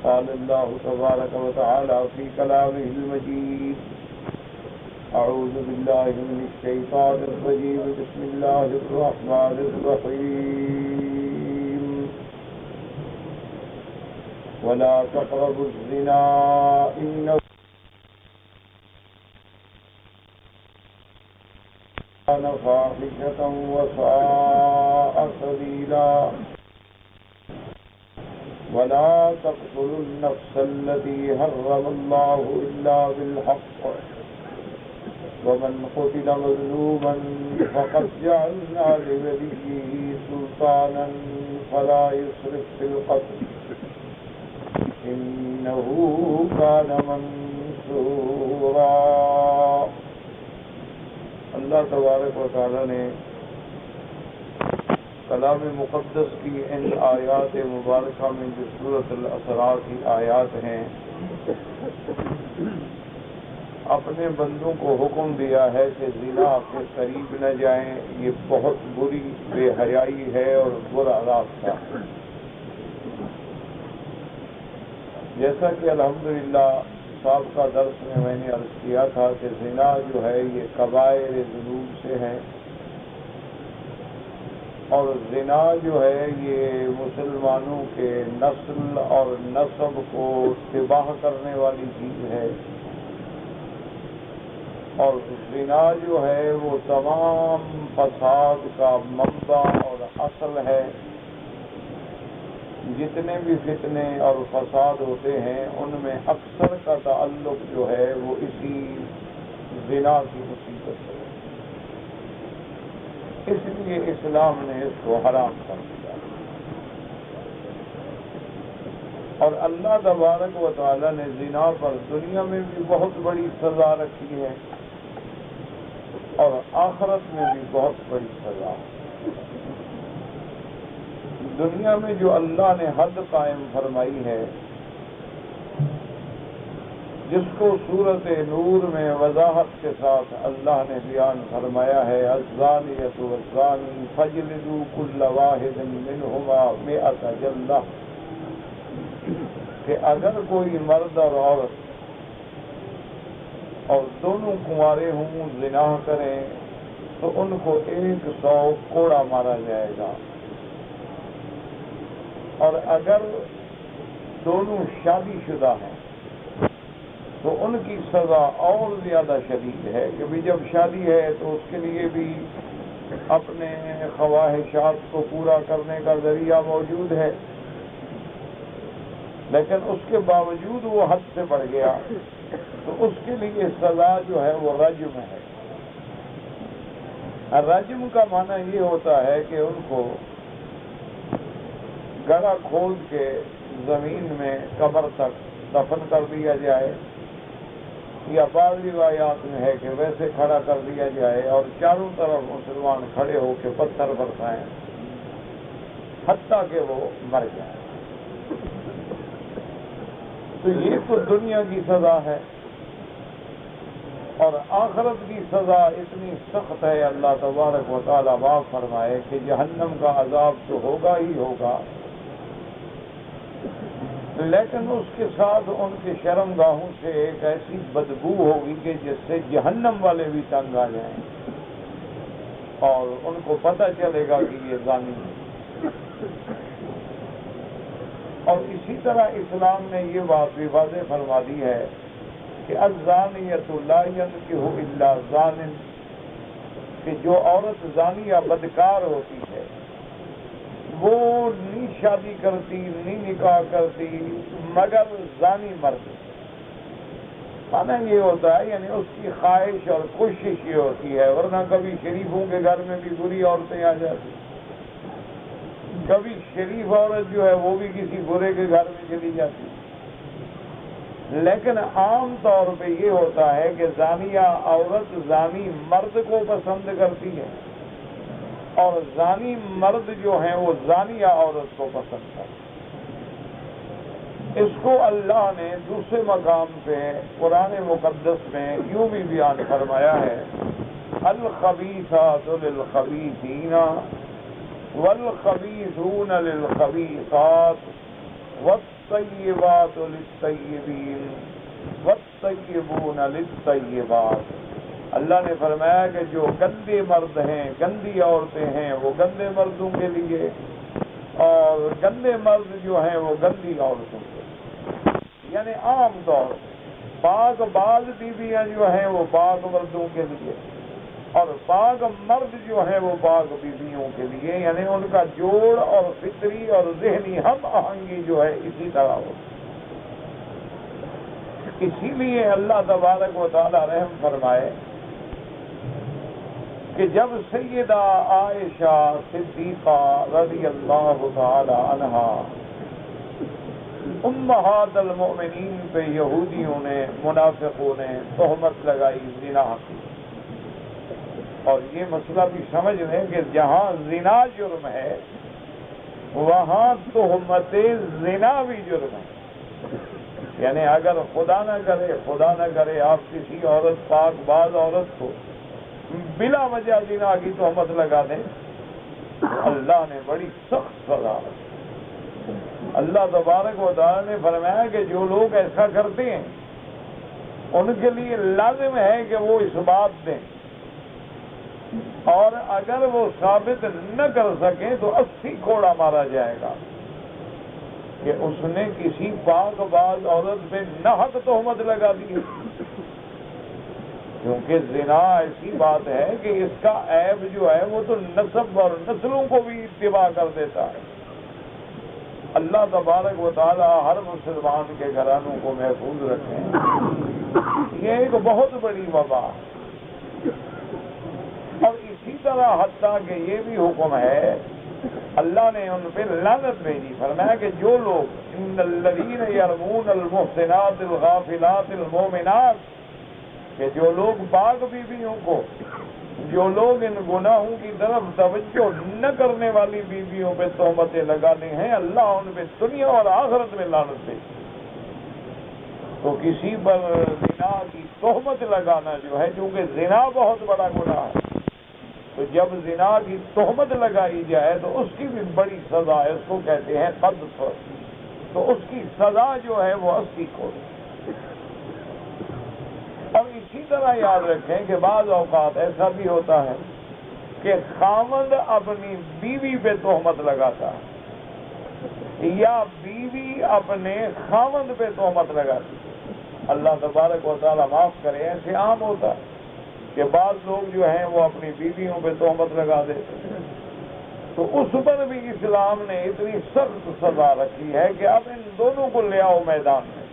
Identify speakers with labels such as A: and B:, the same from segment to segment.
A: قال الله تبارك وتعالى في كلامه المجيد أعوذ بالله من الشيطان الرجيم بسم الله الرحمن الرحيم ولا تقربوا الزنا إنه كان فاحشة وساء سبيلا ولا تقتلوا النفس التي حرم الله إلا بالحق ومن قتل مظلوما فقد جعلنا لوليه سلطانا فلا يسرف في القتل إنه كان منصورا۔ اللہ تبارک و تعالی نے کلام مقدس کی ان آیات مبارکہ میں جو سورۃ الاسراء کی آیات ہیں اپنے بندوں کو حکم دیا ہے کہ زنا کے قریب نہ جائیں، یہ بہت بری بے حیائی ہے اور برا راستہ۔ جیسا کہ الحمدللہ سابقہ درس میں نے عرض کیا تھا کہ زنا جو ہے یہ کبائر ذنوب سے ہے، اور زنا جو ہے یہ مسلمانوں کے نسل اور نسب کو تباہ کرنے والی چیز ہے، اور زنا جو ہے وہ تمام فساد کا منبع اور اصل ہے۔ جتنے بھی فتنے اور فساد ہوتے ہیں ان میں اکثر کا تعلق جو ہے وہ اسی زنا کی مصیبت ہے، اس لیے اسلام نے اس کو حرام کر دیا، اور اللہ تبارک و تعالی نے زنا پر دنیا میں بھی بہت بڑی سزا رکھی ہے اور آخرت میں بھی بہت بڑی سزا۔ دنیا میں جو اللہ نے حد قائم فرمائی ہے، جس کو سورۃ نور میں وضاحت کے ساتھ اللہ نے بیان فرمایا ہے، الزانیۃ والزانی فاجلدوا کل واحد منہما 100 جلدہ، کہ اگر کوئی مرد اور عورت اور دونوں کنوارے ہوں زنا کریں تو ان کو 100 کوڑا مارا جائے گا، اور اگر دونوں شادی شدہ ہیں تو ان کی سزا اور زیادہ شدید ہے کہ بھی جب شادی ہے تو اس کے لیے بھی اپنے خواہشات کو پورا کرنے کا ذریعہ موجود ہے، لیکن اس کے باوجود وہ حد سے بڑھ گیا تو اس کے لیے سزا جو ہے وہ رجم ہے۔ رجم کا معنی یہ ہوتا ہے کہ ان کو گڑھا کھود کے زمین میں قبر تک دفن کر دیا جائے، یا بعض روایات میں ہے کہ ویسے کھڑا کر دیا جائے اور چاروں طرف مسلمان کھڑے ہو کے پتھر برسائیں حتیٰ کہ وہ مر جائے۔ تو یہ تو دنیا کی سزا ہے، اور آخرت کی سزا اتنی سخت ہے، اللہ تبارک و تعالیٰ معاف فرمائے کہ جہنم کا عذاب تو ہوگا ہی ہوگا، لیکن اس کے ساتھ ان کے شرم گاہوں سے ایک ایسی بدبو ہوگی کہ جس سے جہنم والے بھی تنگ آ جائیں اور ان کو پتہ چلے گا کہ یہ زانی ہے۔ اور اسی طرح اسلام نے یہ بات بھی واضح فرما دی ہے کہ الزانیۃ لا ینکح الا زان، کہ جو عورت زانی یا بدکار ہوتی ہے وہ نہیں شادی کرتی نہیں نکاح کرتی مگر زانی مرد۔ مانا یہ ہوتا ہے یعنی اس کی خواہش اور کوشش یہ ہوتی ہے، ورنہ کبھی شریفوں کے گھر میں بھی بری عورتیں آ جاتی، کبھی شریف عورت جو ہے وہ بھی کسی برے کے گھر میں چلی جاتی، لیکن عام طور پہ یہ ہوتا ہے کہ زانیہ عورت زانی مرد کو پسند کرتی ہے، اور زانی مرد جو ہیں وہ زانیہ عورت کو پسند کرتے ہیں۔ اس کو اللہ نے دوسرے مقام پہ قرآن مقدس میں یوں بھی بیان فرمایا ہے، الخبیثات للخبیثین والخبیثون للخبیثات الطیبات للطیبین والطیبون للطیبات۔ اللہ نے فرمایا کہ جو گندے مرد ہیں، گندی عورتیں ہیں، وہ گندے مردوں کے لیے، اور گندے مرد جو ہیں وہ گندی عورتوں کے لیے، یعنی عام طور پاک باز بیویاں جو ہیں وہ پاک مردوں کے لیے، اور پاک مرد جو ہیں وہ پاک بیویوں کے لیے، یعنی ان کا جوڑ اور فطری اور ذہنی ہم آہنگی جو ہے اسی طرح ہو۔ اسی لیے اللہ تبارک و تعالی رحم فرمائے کہ جب سیدہ عائشہ صدیقہ رضی اللہ تعالی عنہا امہات المؤمنین پہ یہودیوں نے، منافقوں نے تہمت لگائی زنا کی، اور یہ مسئلہ بھی سمجھ لیں کہ جہاں زنا جرم ہے وہاں تہمت زنا بھی جرم ہے، یعنی اگر خدا نہ کرے آپ کسی عورت، پاک باز عورت کو بلا وجہ زنا کی تہمت لگا دیں، اللہ نے بڑی سخت سزا دی۔ اللہ تبارک و تعالی نے فرمایا کہ جو لوگ ایسا کرتے ہیں ان کے لیے لازم ہے کہ وہ اس بات دیں، اور اگر وہ ثابت نہ کر سکیں تو 80 کوڑا مارا جائے گا کہ اس نے کسی پاک باز عورت پہ ناحق تہمت لگا دی ہے، کیونکہ زنا ایسی بات ہے کہ اس کا عیب جو ہے وہ تو نسب اور نسلوں کو بھی اتباع کر دیتا ہے۔ اللہ تبارک و تعالی ہر مسلمان کے گھرانوں کو محفوظ رکھیں، یہ ایک بہت بڑی وبا ہے۔ اور اسی طرح حتیٰ کہ یہ بھی حکم ہے، اللہ نے ان پہ لعنت بھیجی، فرمایا کہ جو لوگ ان الذین یرمون المحصنات الغافلات المؤمنات، کہ جو لوگ پاک بیویوں کو، جو لوگ ان گناہوں کی طرف توجہ نہ کرنے والی بیویوں پہ تہمتیں لگانے ہیں، اللہ ان پہ دنیا اور آخرت میں لعنت بھیجی۔ تو کسی پر زنا کی تہمت لگانا جو ہے، چونکہ زنا بہت بڑا گناہ ہے، تو جب زنا کی تہمت لگائی جائے تو اس کی بھی بڑی سزا ہے، اس کو کہتے ہیں قذف، تو اس کی سزا جو ہے وہ 80 کوڑ۔ اور اسی طرح یاد رکھیں کہ بعض اوقات ایسا بھی ہوتا ہے کہ خاوند اپنی بیوی پہ تہمت لگاتا ہے، یا بیوی اپنے خاوند پہ تہمت لگاتی ہے۔ اللہ تبارک و تعالیٰ معاف کرے، ایسے عام ہوتا ہے کہ بعض لوگ جو ہیں وہ اپنی بیویوں پہ تہمت لگا دیتے ہیں، تو اس پر بھی اسلام نے اتنی سخت سزا رکھی ہے کہ اب ان دونوں کو لے آؤ میدان میں،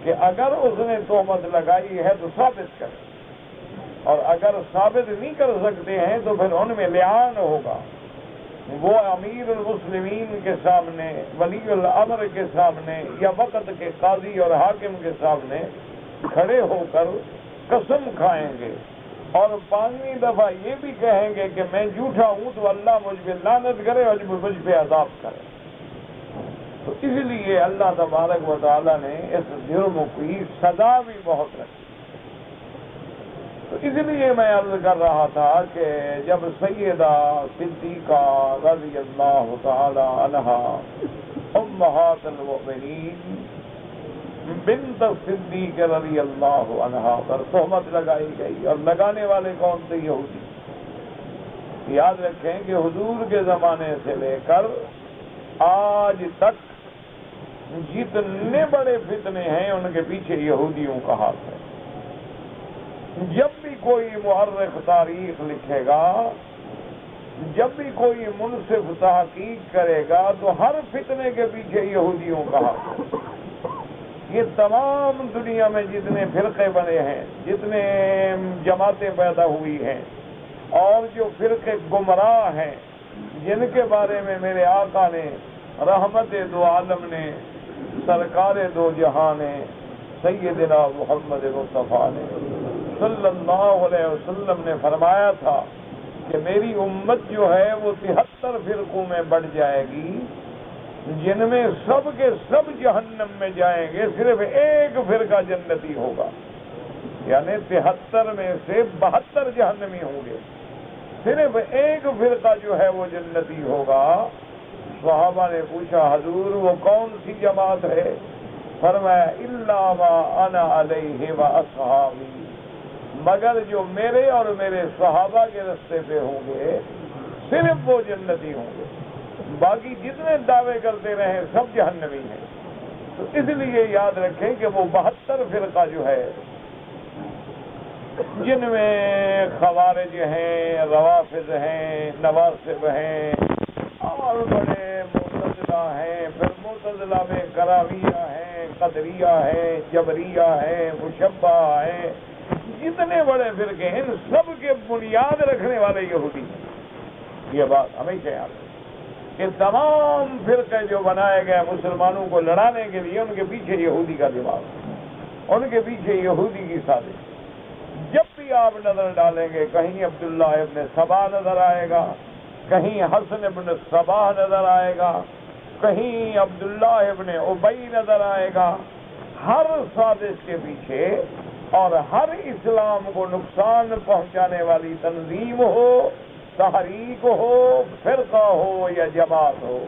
A: کہ اگر اس نے تہمت لگائی ہے تو ثابت کرے، اور اگر ثابت نہیں کر سکتے ہیں تو پھر ان میں لعان ہوگا، وہ امیر المسلمین کے سامنے، ولی الامر کے سامنے، یا وقت کے قاضی اور حاکم کے سامنے کھڑے ہو کر قسم کھائیں گے، اور 5ویں دفعہ یہ بھی کہیں گے کہ میں جھوٹا ہوں تو اللہ مجھ پہ لعنت کرے اور مجھ پہ عذاب کرے۔ تو اس لیے اللہ تبارک و تعالیٰ نے اس جرم کی سزا بھی بہت رکھی۔ تو اس لیے میں عرض کر رہا تھا کہ جب سیدہ صدیقہ رضی اللہ تعالی عنہا امہات المؤمنین بنت صدیق رضی اللہ عنہا پر تہمت لگائی گئی، اور لگانے والے کون تھے؟ یہودی۔ یاد رکھیں کہ حضور کے زمانے سے لے کر آج تک جتنے بڑے فتنے ہیں ان کے پیچھے یہودیوں کا ہاتھ ہے۔ جب بھی کوئی مورخ تاریخ لکھے گا، جب بھی کوئی منصف تحقیق کرے گا، تو ہر فتنے کے پیچھے یہودیوں کا ہاتھ ہے۔ یہ تمام دنیا میں جتنے فرقے بنے ہیں، جتنے جماعتیں پیدا ہوئی ہیں، اور جو فرقے گمراہ ہیں، جن کے بارے میں میرے آقا نے، رحمت دو عالم نے، سرکار دو جہاں نے، سیدنا محمد مصطفیٰ نے صلی اللہ علیہ وسلم نے فرمایا تھا کہ میری امت جو ہے وہ 73 فرقوں میں بڑھ جائے گی، جن میں سب کے سب جہنم میں جائیں گے، صرف ایک فرقہ جنتی ہوگا، یعنی 73 میں سے 72 جہنمی ہوں گے، صرف ایک فرقہ جو ہے وہ جنتی ہوگا، صحابہ نے پوچھا حضور وہ کون سی جماعت ہے؟ فرمایا الا ما انا علیہ و اصحابی، مگر جو میرے اور میرے صحابہ کے راستے پہ ہوں گے صرف وہ جنتی ہوں گے، باقی جتنے دعوے کرتے رہے سب جہنمی ہیں۔ تو اس لیے یاد رکھیں کہ وہ 72 فرقہ جو ہے جن میں خوارج ہیں، روافض ہیں، نواصب ہیں اور بڑے معتزلہ ہیں، پھر معتزلہ میں کرامیہ ہیں، قدریہ ہیں، جبریہ ہیں، مشبہ ہیں، جتنے بڑے فرقے ہیں ان سب کے بنیاد رکھنے والے یہودی ہیں۔ یہ بات ہمیشہ یاد رکھیں کہ تمام فرقے جو بنائے گئے مسلمانوں کو لڑانے کے لیے ان کے پیچھے یہودی کا دماغ ہے، ان کے پیچھے یہودی کی سازش۔ جب بھی آپ نظر ڈالیں گے کہیں عبداللہ ابن سبا نظر آئے گا، کہیں حسن ابن سبا نظر آئے گا، کہیں عبداللہ ابن ابی نظر آئے گا، ہر سازش کے پیچھے اور ہر اسلام کو نقصان پہنچانے والی تنظیم ہو، تحریک ہو، فرقہ ہو یا جماعت ہو،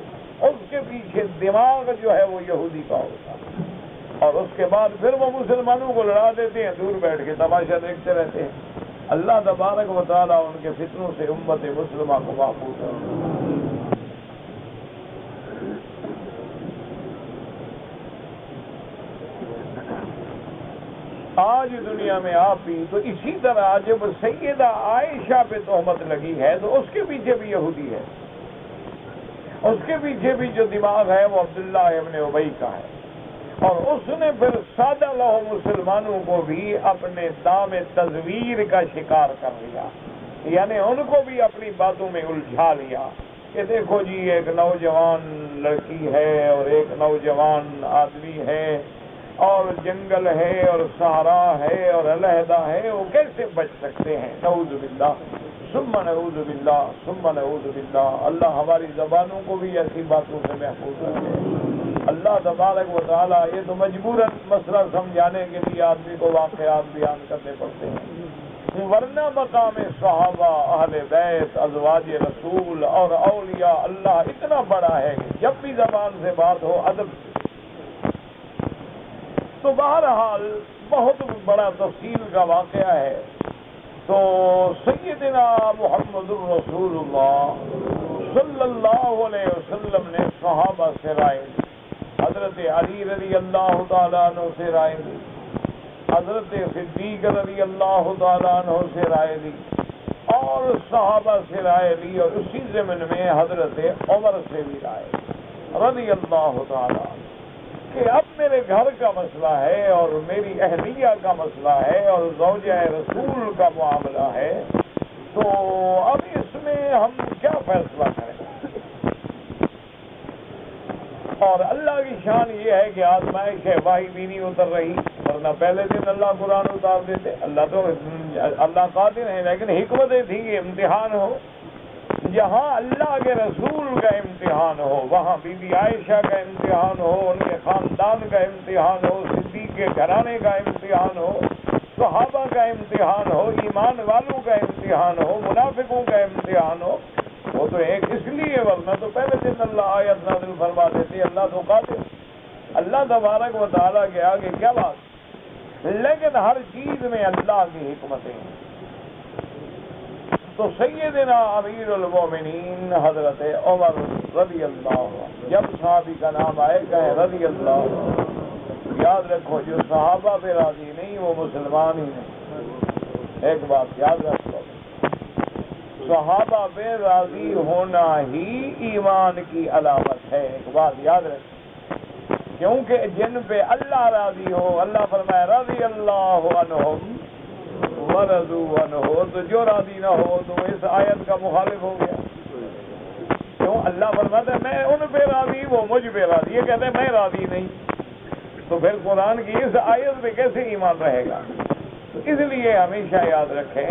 A: اس کے پیچھے دماغ جو ہے وہ یہودی کا ہوتا ہے، اور اس کے بعد پھر وہ مسلمانوں کو لڑا دیتے ہیں، دور بیٹھ کے تماشا دیکھتے رہتے ہیں۔ اللہ تبارک و تعالیٰ ان کے فتنوں سے امت مسلمہ کو محفوظ کرے۔ آج دنیا میں آپ بھی تو اسی طرح جب سیدہ عائشہ پہ تہمت لگی ہے تو اس کے پیچھے بھی یہودی ہے، اس کے پیچھے بھی جو دماغ ہے وہ عبداللہ ابن ابی کا ہے، اور اس نے پھر سادہ لوح مسلمانوں کو بھی اپنے دام تزویر کا شکار کر لیا، یعنی ان کو بھی اپنی باتوں میں الجھا لیا کہ دیکھو جی ایک نوجوان لڑکی ہے اور ایک نوجوان آدمی ہے اور جنگل ہے اور صحرا ہے اور علیحدہ ہے، وہ کیسے بچ سکتے ہیں؟ نعوذ باللہ ثم نعوذ باللہ ثم نعوذ باللہ۔ اللہ ہماری زبانوں کو بھی ایسی باتوں سے محفوظ رکھے۔ اللہ تبارک و تعالیٰ، یہ تو مجبوراً مسئلہ سمجھانے کے لیے آدمی کو واقعات بیان کرنے پڑتے ہیں، ورنہ مقام صحابہ، اہل بیت، ازواج رسول اور اولیاء اللہ اتنا بڑا ہے کہ جب بھی زبان سے بات ہو ادب سے۔ تو بہرحال بہت بڑا تفصیل کا واقعہ ہے۔ تو سیدنا محمد الرسول اللہ صلی اللہ علیہ وسلم نے صحابہ سے رائے لی، حضرت علی رضی اللہ تعالیٰ عنہ سے رائے لی، حضرت صدیق رضی اللہ تعالیٰ عنہ سے رائے لی، اور صحابہ سے رائے لی، اور اسی ضمن میں حضرت عمر سے بھی رائے رضی اللہ تعالیٰ عنہ کہ اب میرے گھر کا مسئلہ ہے اور میری اہلیہ کا مسئلہ ہے اور زوجہ رسول کا معاملہ ہے، تو اب اس میں ہم کیا فیصلہ کریں؟ اور اللہ کی شان یہ ہے کہ آزمائش ہے، واہی بھی نہیں اتر رہی، ورنہ پہلے دن اللہ قرآن اتار دیتے۔ اللہ قادر ہے، لیکن حکمتیں تھی کہ امتحان ہو، جہاں اللہ کے رسول کا امتحان ہو وہاں بی بی عائشہ کا امتحان ہو، ان کے خاندان کا امتحان ہو، صدیق کے گھرانے کا امتحان ہو، صحابہ کا امتحان ہو، ایمان والوں کا امتحان ہو، منافقوں کا امتحان ہو، وہ تو ایک اس لیے، ورنہ تو پہلے دن اللہ آیت نازل فرما دیتے۔ اللہ تو قادر، اللہ تبارک و تعالیٰ کے آگے کیا بات، لیکن ہر چیز میں اللہ کی حکمتیں ہیں۔ تو سیدنا امیر المومنین حضرت عمر رضی اللہ عنہ، جب صحابی کا نام آئے کہیں رضی اللہ عنہ، یاد رکھو جو صحابہ پہ راضی نہیں وہ مسلمان ہی نہیں۔ ایک بات یاد رکھو، صحابہ پہ راضی ہونا ہی ایمان کی علامت ہے، ایک بات یاد رکھو، کیونکہ جن پہ اللہ راضی ہو، اللہ فرمائے رضی اللہ عنہم ورضوا عنہ، تو جو راضی نہ ہو تو اس آیت کا مخالف ہو گیا۔ کیوں؟ اللہ فرماتا ہے میں ان پہ راضی، وہ مجھ پہ راضی، یہ کہتے ہیں میں راضی نہیں، تو پھر قرآن کی اس آیت پہ کیسے ایمان رہے گا؟ تو اس لیے ہمیشہ یاد رکھیں،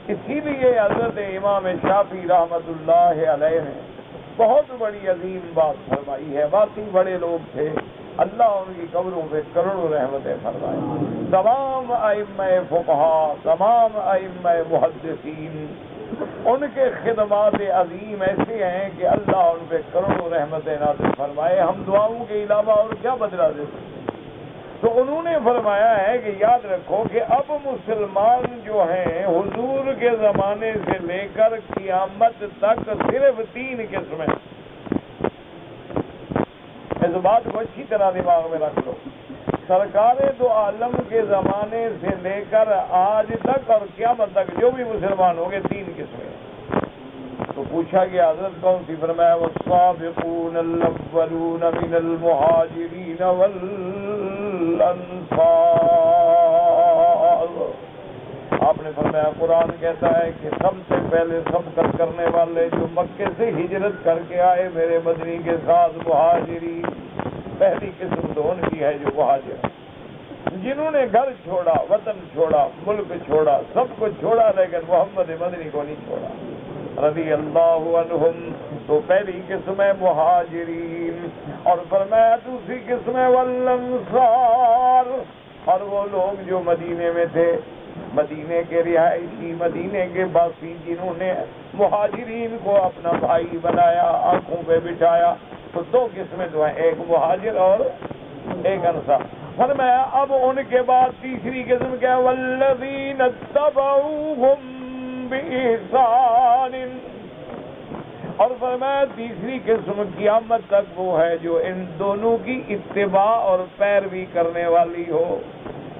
A: اسی لیے حضرت امام شافعی رحمۃ اللہ علیہ نے بہت بڑی عظیم بات فرمائی ہے، واقعی بڑے لوگ تھے، اللہ ان کی قبروں پہ کروڑوں رحمتیں فرمائے۔ تمام ائمہ فقہا، تمام ائمہ محدثین ان کے خدمات عظیم ایسے ہیں کہ اللہ ان پہ کروڑوں رحمتیں نازل فرمائے، ہم دعاؤں کے علاوہ اور کیا بدلا دے سکتے۔ تو انہوں نے فرمایا ہے کہ یاد رکھو کہ اب مسلمان جو ہیں حضور کے زمانے سے لے کر قیامت تک صرف 3 قسمیں، اس بات کو اچھی طرح دماغ میں رکھ لو۔ سرکار دو عالم کے زمانے سے لے کر آج تک اور قیامت تک جو بھی مسلمان ہوں گے 3 قسمیں۔ تو پوچھا گیا حضرت کون سی؟ فرمایا والسابقون الاولون من المہاجرین والانصار۔ آپ نے فرمایا قرآن کہتا ہے کہ سب سے پہلے سبقت کرنے والے جو مکے سے ہجرت کر کے آئے میرے مدنی کے ساتھ مہاجرین، پہلی قسم تو ان کی ہے جو مہاجر، جنہوں نے گھر چھوڑا، وطن چھوڑا، ملک چھوڑا، سب کچھ چھوڑا لیکن محمد مدنی کو نہیں چھوڑا رضی اللہ عنہم۔ تو پہلی قسم ہے مہاجرین، اور فرمایا دوسری قسم ہے والانصار، اور وہ لوگ جو مدینے میں تھے، مدینے کے رہائشی، مدینے کے باسی، جنہوں نے مہاجرین کو اپنا بھائی بنایا، آنکھوں پہ بٹھایا۔ تو 2 قسمیں تو ہیں، ایک مہاجر اور ایک انصار۔ فرمایا اب ان کے بعد تیسری قسم کیا؟ والذین اتبعوہم بإحسان، اور فرمایا تیسری قسم قیامت تک وہ ہے جو ان دونوں کی اتباع اور پیروی کرنے والی ہو،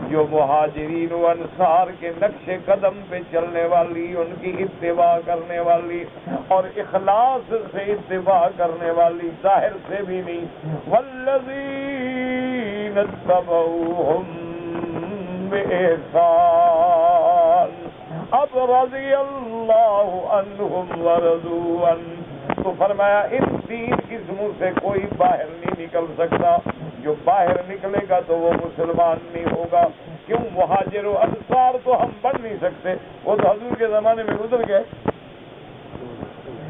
A: جو مہاجرین و انصار کے نقش قدم پہ چلنے والی، ان کی اتباع کرنے والی اور اخلاص سے اتباع کرنے والی، ظاہر سے بھی نہیں۔ والذین اتبعوہم بإحسان اب رضی اللہ عنہم ورضوا عنہ۔ تو فرمایا ان 3 قسموں سے کوئی باہر نہیں نکل سکتا، جو باہر نکلے گا تو وہ مسلمان نہیں ہوگا۔ کیوں؟ مہاجر و انصار تو ہم بن نہیں سکتے، وہ تو حضور کے زمانے میں گزر گئے،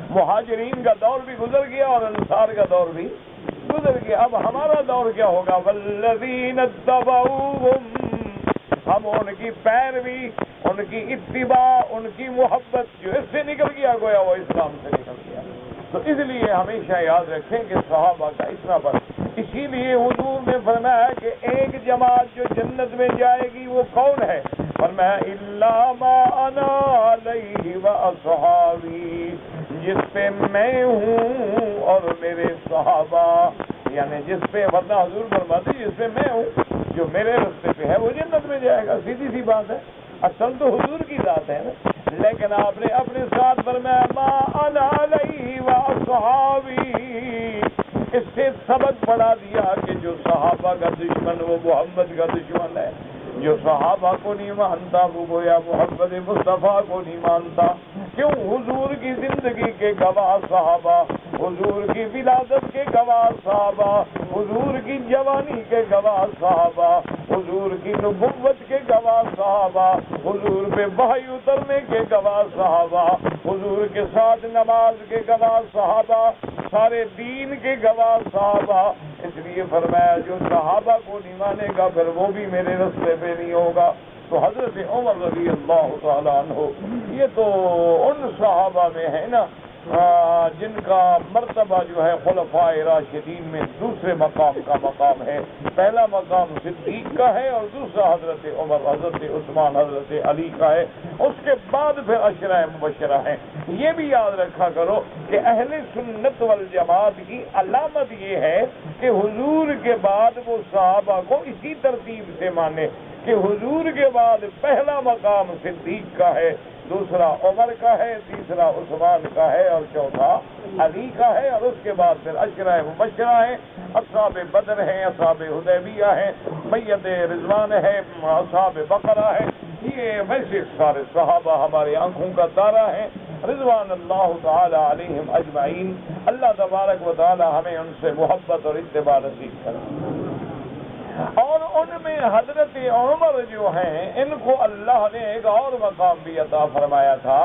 A: مہاجرین کا دور بھی گزر گیا اور انصار کا دور بھی گزر گیا۔ اب ہمارا دور کیا ہوگا؟ والذین اتبعوہم، ہم ان کی پیروی، ان کی اتباع، ان کی محبت جو اس سے نکل گیا گویا وہ اسلام سے نکل گیا۔ تو اس لیے ہمیشہ یاد رکھیں کہ صحابہ کا اتنا بڑا، اسی لیے حضور نے فرمایا کہ ایک جماعت جو جنت میں جائے گی وہ کون ہے؟ فرمایا الا ما انا علیہ واصحابی، جس پہ میں ہوں اور میرے صحابہ، یعنی جس پہ، ورنہ حضور فرماتے جس پہ میں ہوں، جو میرے راستے پہ ہے وہ جنت میں جائے گا۔ سیدھی سی بات ہے، اصل تو حضور کی ذات ہے نا، لیکن آپ نے اپنے ساتھ فرمایا ما انا علیہ واصحابی، اس سے سبق پڑھا دیا کہ جو صحابہ کا دشمن وہ محمد کا دشمن ہے، جو صحابہ کو نہیں مانتا وہ گویا محمد مصطفیٰ کو نہیں مانتا۔ کیوں؟ حضور کی زندگی کے گواہ صحابہ، حضور کی ولادت کے گواہ صحابہ، حضور کی جوانی کے گواہ صحابہ، حضور کی نبوت کے گواہ صحابہ، حضور پہ وحی اترنے کے گواہ صحابہ، حضور کے ساتھ نماز کے گواہ صحابہ، سارے دین کے گواہ صحابہ۔ اس لیے فرمایا جو صحابہ کو نہیں مانے گا پھر وہ بھی میرے راستے پہ نہیں ہوگا۔ تو حضرت عمر رضی اللہ تعالیٰ عنہ یہ تو ان صحابہ میں ہے نا جن کا مرتبہ جو ہے خلفاء راشدین میں دوسرے مقام کا مقام ہے۔ پہلا مقام صدیق کا ہے اور دوسرا حضرت عمر، حضرت عثمان، حضرت علی کا ہے، اس کے بعد پھر عشرہ مبشرہ ہیں۔ یہ بھی یاد رکھا کرو کہ اہل سنت والجماعت کی علامت یہ ہے کہ حضور کے بعد وہ صحابہ کو اسی ترتیب سے مانے کہ حضور کے بعد پہلا مقام صدیق کا ہے، دوسرا عمر کا ہے، تیسرا عثمان کا ہے اور چوتھا علی کا ہے، اور اس کے بعد پھر عشرہ مبشرہ ہیں، اصحاب بدر ہیں، اصحاب حدیبیہ ہیں، بیعت رضوان ہے، اصحاب بقرہ ہے۔ یہ ویسے سارے صحابہ ہماری آنکھوں کا تارا ہیں رضوان اللہ تعالی علیہم اجمعین۔ اللہ تبارک و تعالی ہمیں ان سے محبت اور اتباع نصیب کرے۔ اور ان میں حضرت عمر جو ہیں ان کو اللہ نے ایک اور مقام بھی عطا فرمایا تھا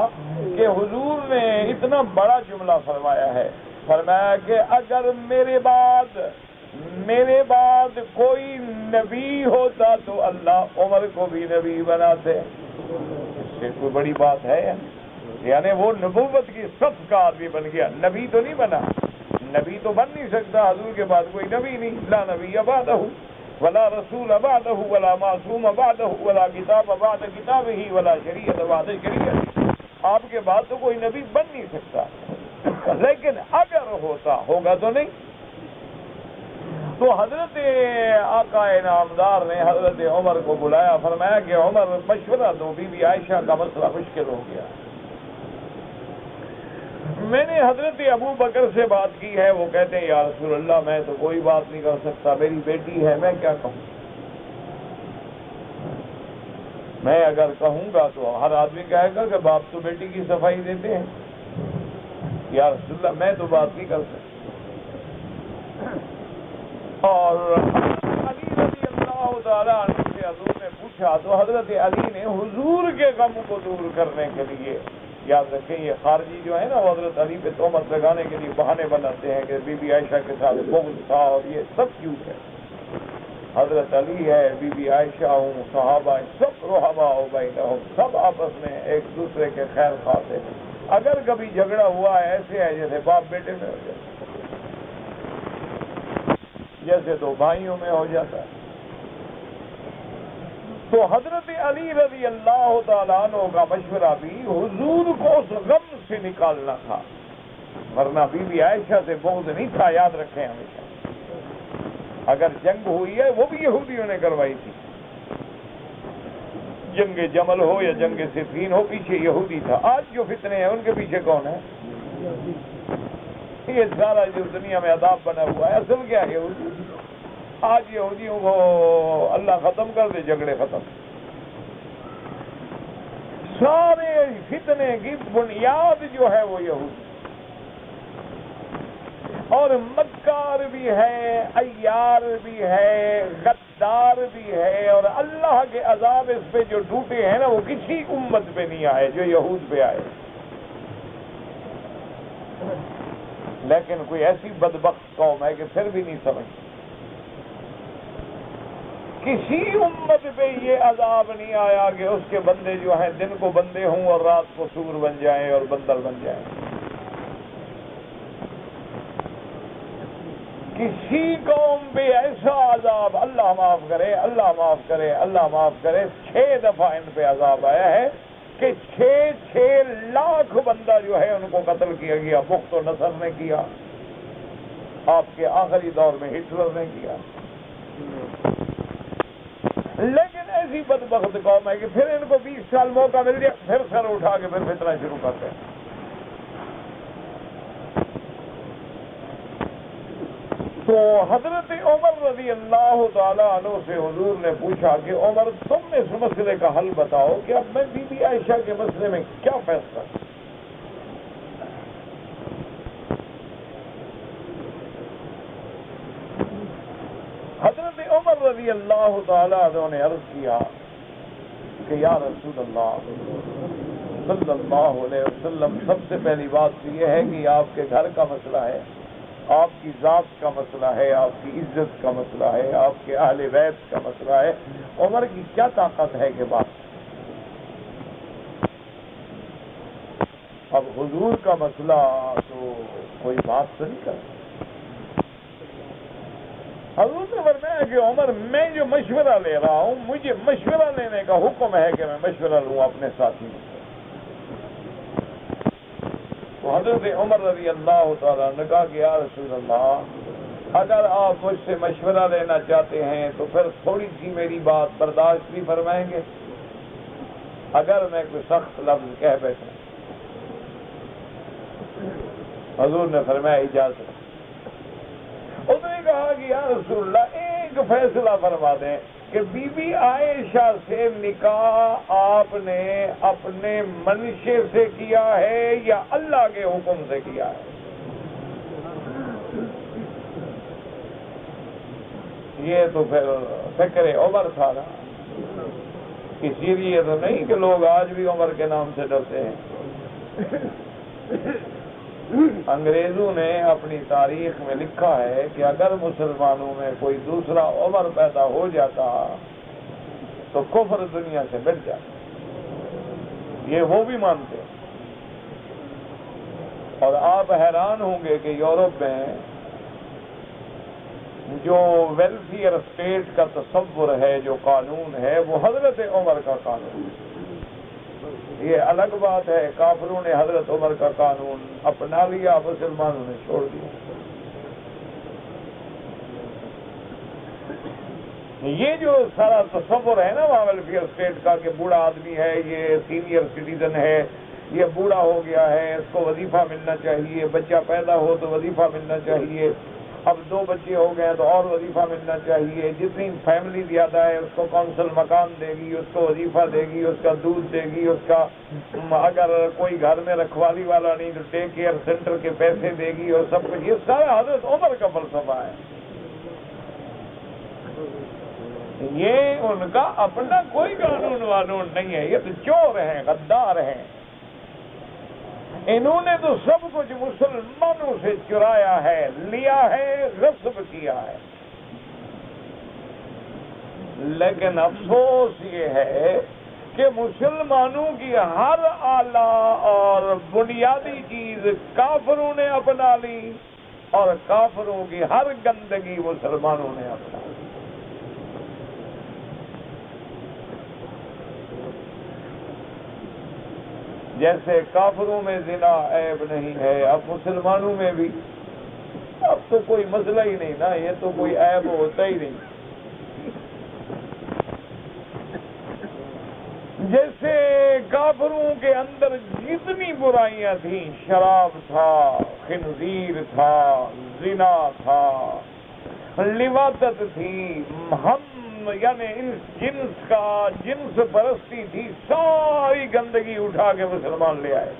A: کہ حضور نے اتنا بڑا جملہ فرمایا ہے، فرمایا کہ اگر میرے بعد کوئی نبی ہوتا تو اللہ عمر کو بھی نبی بناتے۔ اس سے کوئی بڑی بات ہے؟ یعنی وہ نبوت کی صف کا آدمی بن گیا، نبی تو نہیں بنا، نبی تو بن نہیں سکتا، حضور کے بعد کوئی نبی نہیں، لا نبی بعدہ ولا رسول بعدہ ولا معصوم بعدہ ولا کتاب بعد کتابہ ولا شریعت بعد شریعت، آپ کے بعد تو کوئی نبی بن نہیں سکتا، لیکن اگر ہوگا تو نہیں۔ تو حضرت آقا انعامدار نے حضرت عمر کو بلایا، فرمایا کہ عمر مشورہ دو، بی بی عائشہ کا مسئلہ مشکل ہو گیا۔ میں نے حضرت ابو بکر سے بات کی ہے، وہ کہتے ہیں یا رسول اللہ میں تو کوئی بات نہیں کر سکتا، میری بیٹی ہے، میں کیا کہوں؟ میں اگر کہوں گا تو ہر آدمی کہے گا کہ باپ تو بیٹی کی صفائی دیتے ہیں، یا رسول اللہ میں تو بات نہیں کر سکتا۔ اور علی رضی اللہ تعالیٰ عنہ سے حضور نے پوچھا تو حضرت علی نے حضور کے غم کو دور کرنے کے لیے، یاد رکھیں یہ خارجی جو ہے نا وہ حضرت علی پہ تہمت لگانے کے لیے بہانے بناتے ہیں کہ بی بی عائشہ کے ساتھ بغض تھا اور یہ سب کیوں ہے، حضرت علی ہے، بی بی عائشہ ہوں، صحابہ سب رحماء بینہم، سب آپس میں ایک دوسرے کے خیر خواہ تھے، اگر کبھی جھگڑا ہوا ایسے ہے جیسے باپ بیٹے میں ہو جاتا، جیسے دو بھائیوں میں ہو جاتا ہے۔ تو حضرت علی رضی اللہ تعالیٰ عنہ کا مشورہ بھی حضور کو اس غم سے نکالنا تھا، ورنہ بی بی عائشہ سے بغض نہیں تھا، یاد رکھیں ہمیشہ۔ اگر جنگ ہوئی ہے وہ بھی یہودیوں نے کروائی تھی، جنگ جمل ہو یا جنگ صفین ہو، پیچھے یہودی تھا۔ آج جو فتنے ہیں ان کے پیچھے کون ہے؟ یہ سارا جو دنیا میں عذاب بنا ہوا ہے اصل کیا ہے؟ یہودی۔ آج یہودیوں کو اللہ ختم کر دے، جھگڑے ختم۔ سارے فتنے کی بنیاد جو ہے وہ یہودی، اور مکار بھی ہے، عیار بھی ہے، غدار بھی ہے، اور اللہ کے عذاب اس پہ جو ٹوٹے ہیں نا وہ کسی امت پہ نہیں آئے جو یہود پہ آئے۔ لیکن کوئی ایسی بدبخت قوم ہے کہ پھر بھی نہیں سمجھتی، کسی امت پہ یہ عذاب نہیں آیا کہ اس کے بندے جو ہیں دن کو بندے ہوں اور رات کو سور بن جائیں اور بندر بن جائیں۔ کسی قوم پہ ایسا عذاب، اللہ معاف کرے، اللہ معاف کرے، اللہ معاف کرے، 6 دفعہ ان پہ عذاب آیا ہے کہ 6 لاکھ بندہ جو ہے ان کو قتل کیا گیا، بخت و نصر نے کیا، آپ کے آخری دور میں ہٹلر نے کیا۔ لیکن ایسی بدبخت قوم ہے کہ پھر ان کو 20 سال موقع مل گیا، پھر سر اٹھا کے پھر فتنہ شروع کرتے ہیں۔ تو حضرت عمر رضی اللہ تعالیٰ عنہ سے حضور نے پوچھا کہ عمر تم اس مسئلے کا حل بتاؤ کہ اب میں بی بی عائشہ کے مسئلے میں کیا فیصلہ؟ حضرت عمر رضی اللہ تعالیٰ عنہ نے عرض کیا کہ یا رسول اللہ صلی اللہ علیہ وسلم، سب سے پہلی بات تو یہ ہے کہ آپ کے گھر کا مسئلہ ہے، آپ کی ذات کا مسئلہ ہے، آپ کی عزت کا مسئلہ ہے، آپ کے اہل بیت کا مسئلہ ہے، عمر کی کیا طاقت ہے کہ بات؟ اب حضور کا مسئلہ تو کوئی بات تو نہیں کرتا۔ حضور نے فرمایا کہ عمر میں جو مشورہ لے رہا ہوں، مجھے مشورہ لینے کا حکم ہے کہ میں مشورہ لوں اپنے ساتھی سے۔ تو حضرت عمر رضی اللہ تعالیٰ نے کہا کہ یا رسول اللہ، اگر آپ مجھ سے مشورہ لینا چاہتے ہیں تو پھر تھوڑی سی میری بات برداشت بھی فرمائیں گے، اگر میں کوئی سخت لفظ کہہ بیٹھوں۔ حضور نے فرمایا اجازت۔ اس نے کہا کہ یا رسول اللہ ایک فیصلہ فرما دیں کہ بی بی عائشہ سے نکاح آپ نے اپنے منشے سے کیا ہے یا اللہ کے حکم سے کیا ہے؟ یہ تو پھر فکر عمر تھا نا، اسی لیے تو نہیں کہ لوگ آج بھی عمر کے نام سے ڈرتے ہیں۔ انگریزوں نے اپنی تاریخ میں لکھا ہے کہ اگر مسلمانوں میں کوئی دوسرا عمر پیدا ہو جاتا تو کفر دنیا سے مٹ جاتا، یہ وہ بھی مانتے ہیں۔ اور آپ حیران ہوں گے کہ یورپ میں جو ویلفیئر اسٹیٹ کا تصور ہے، جو قانون ہے، وہ حضرت عمر کا قانون ہے۔ یہ الگ بات ہے، کافروں نے حضرت عمر کا قانون اپنا لیا، مسلمانوں نے چھوڑ دیا۔ یہ جو سارا تصور ہے نا وہاں ویلفیئر اسٹیٹ کا کہ بوڑھا آدمی ہے، یہ سینئر سٹیزن ہے، یہ بوڑھا ہو گیا ہے، اس کو وظیفہ ملنا چاہیے، بچہ پیدا ہو تو وظیفہ ملنا چاہیے، اب 2 بچے ہو گئے تو اور وظیفہ ملنا چاہیے، جتنی فیملی زیادہ ہے اس کو کونسل مکان دے گی، اس کو وظیفہ دے گی، اس کا دودھ دے گی، اس کا اگر کوئی گھر میں رکھوالی والا نہیں تو ٹیک کیئر سینٹر کے پیسے دے گی، اور سب کچھ۔ یہ سارا حضرت عمر کا فلسفہ ہے۔ یہ ان کا اپنا کوئی قانون وانون نہیں ہے، یہ تو چور ہیں، غدار ہیں۔ انہوں نے تو سب کچھ مسلمانوں سے چرایا ہے، لیا ہے، غصب کیا ہے۔ لیکن افسوس یہ ہے کہ مسلمانوں کی ہر اعلیٰ اور بنیادی چیز کافروں نے اپنا لی، اور کافروں کی ہر گندگی مسلمانوں نے اپنا لی۔ جیسے کافروں میں زنا عیب نہیں ہے، اب مسلمانوں میں بھی اب تو کوئی مسئلہ ہی نہیں نا، یہ تو کوئی عیب ہوتا ہی نہیں۔ جیسے کافروں کے اندر جتنی برائیاں تھیں، شراب تھا، خنزیر تھا، زنا تھا، لواطت تھی، ہم یعنی اس جنس پرستی تھی، ساری گندگی اٹھا کے مسلمان لے آئے۔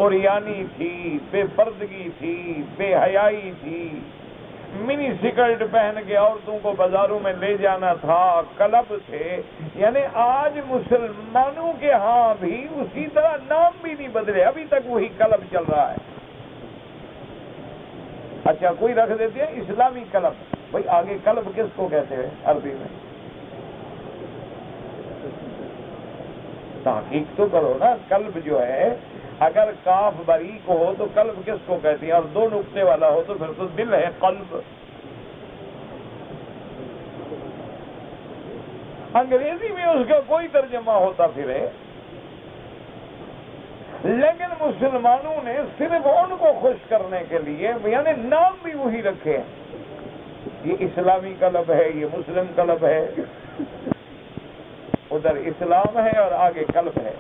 A: اوریانی تھی، بے پردگی تھی، بے حیائی تھی، منی سکرٹ پہن کے عورتوں کو بازاروں میں لے جانا تھا، کلب تھے۔ یعنی آج مسلمانوں کے ہاں بھی اسی طرح نام بھی نہیں بدلے، ابھی تک وہی کلب چل رہا ہے۔ اچھا کوئی رکھ دیتے ہیں اسلامی کلب، بھائی آگے کلب کس کو کہتے ہیں عربی میں؟ تحقیق تو کرو نا، کلب جو ہے اگر کاف باریک ہو تو قلب کس کو کہتی ہے، اور 2 نقطے والا ہو تو پھر تو دل ہے، قلب۔ انگریزی میں اس کا کوئی ترجمہ ہوتا پھرے، لیکن مسلمانوں نے صرف ان کو خوش کرنے کے لیے یعنی نام بھی وہی رکھے ہیں۔ یہ اسلامی کلب ہے، یہ مسلم کلب ہے، ادھر اسلام ہے اور آگے کلب ہے۔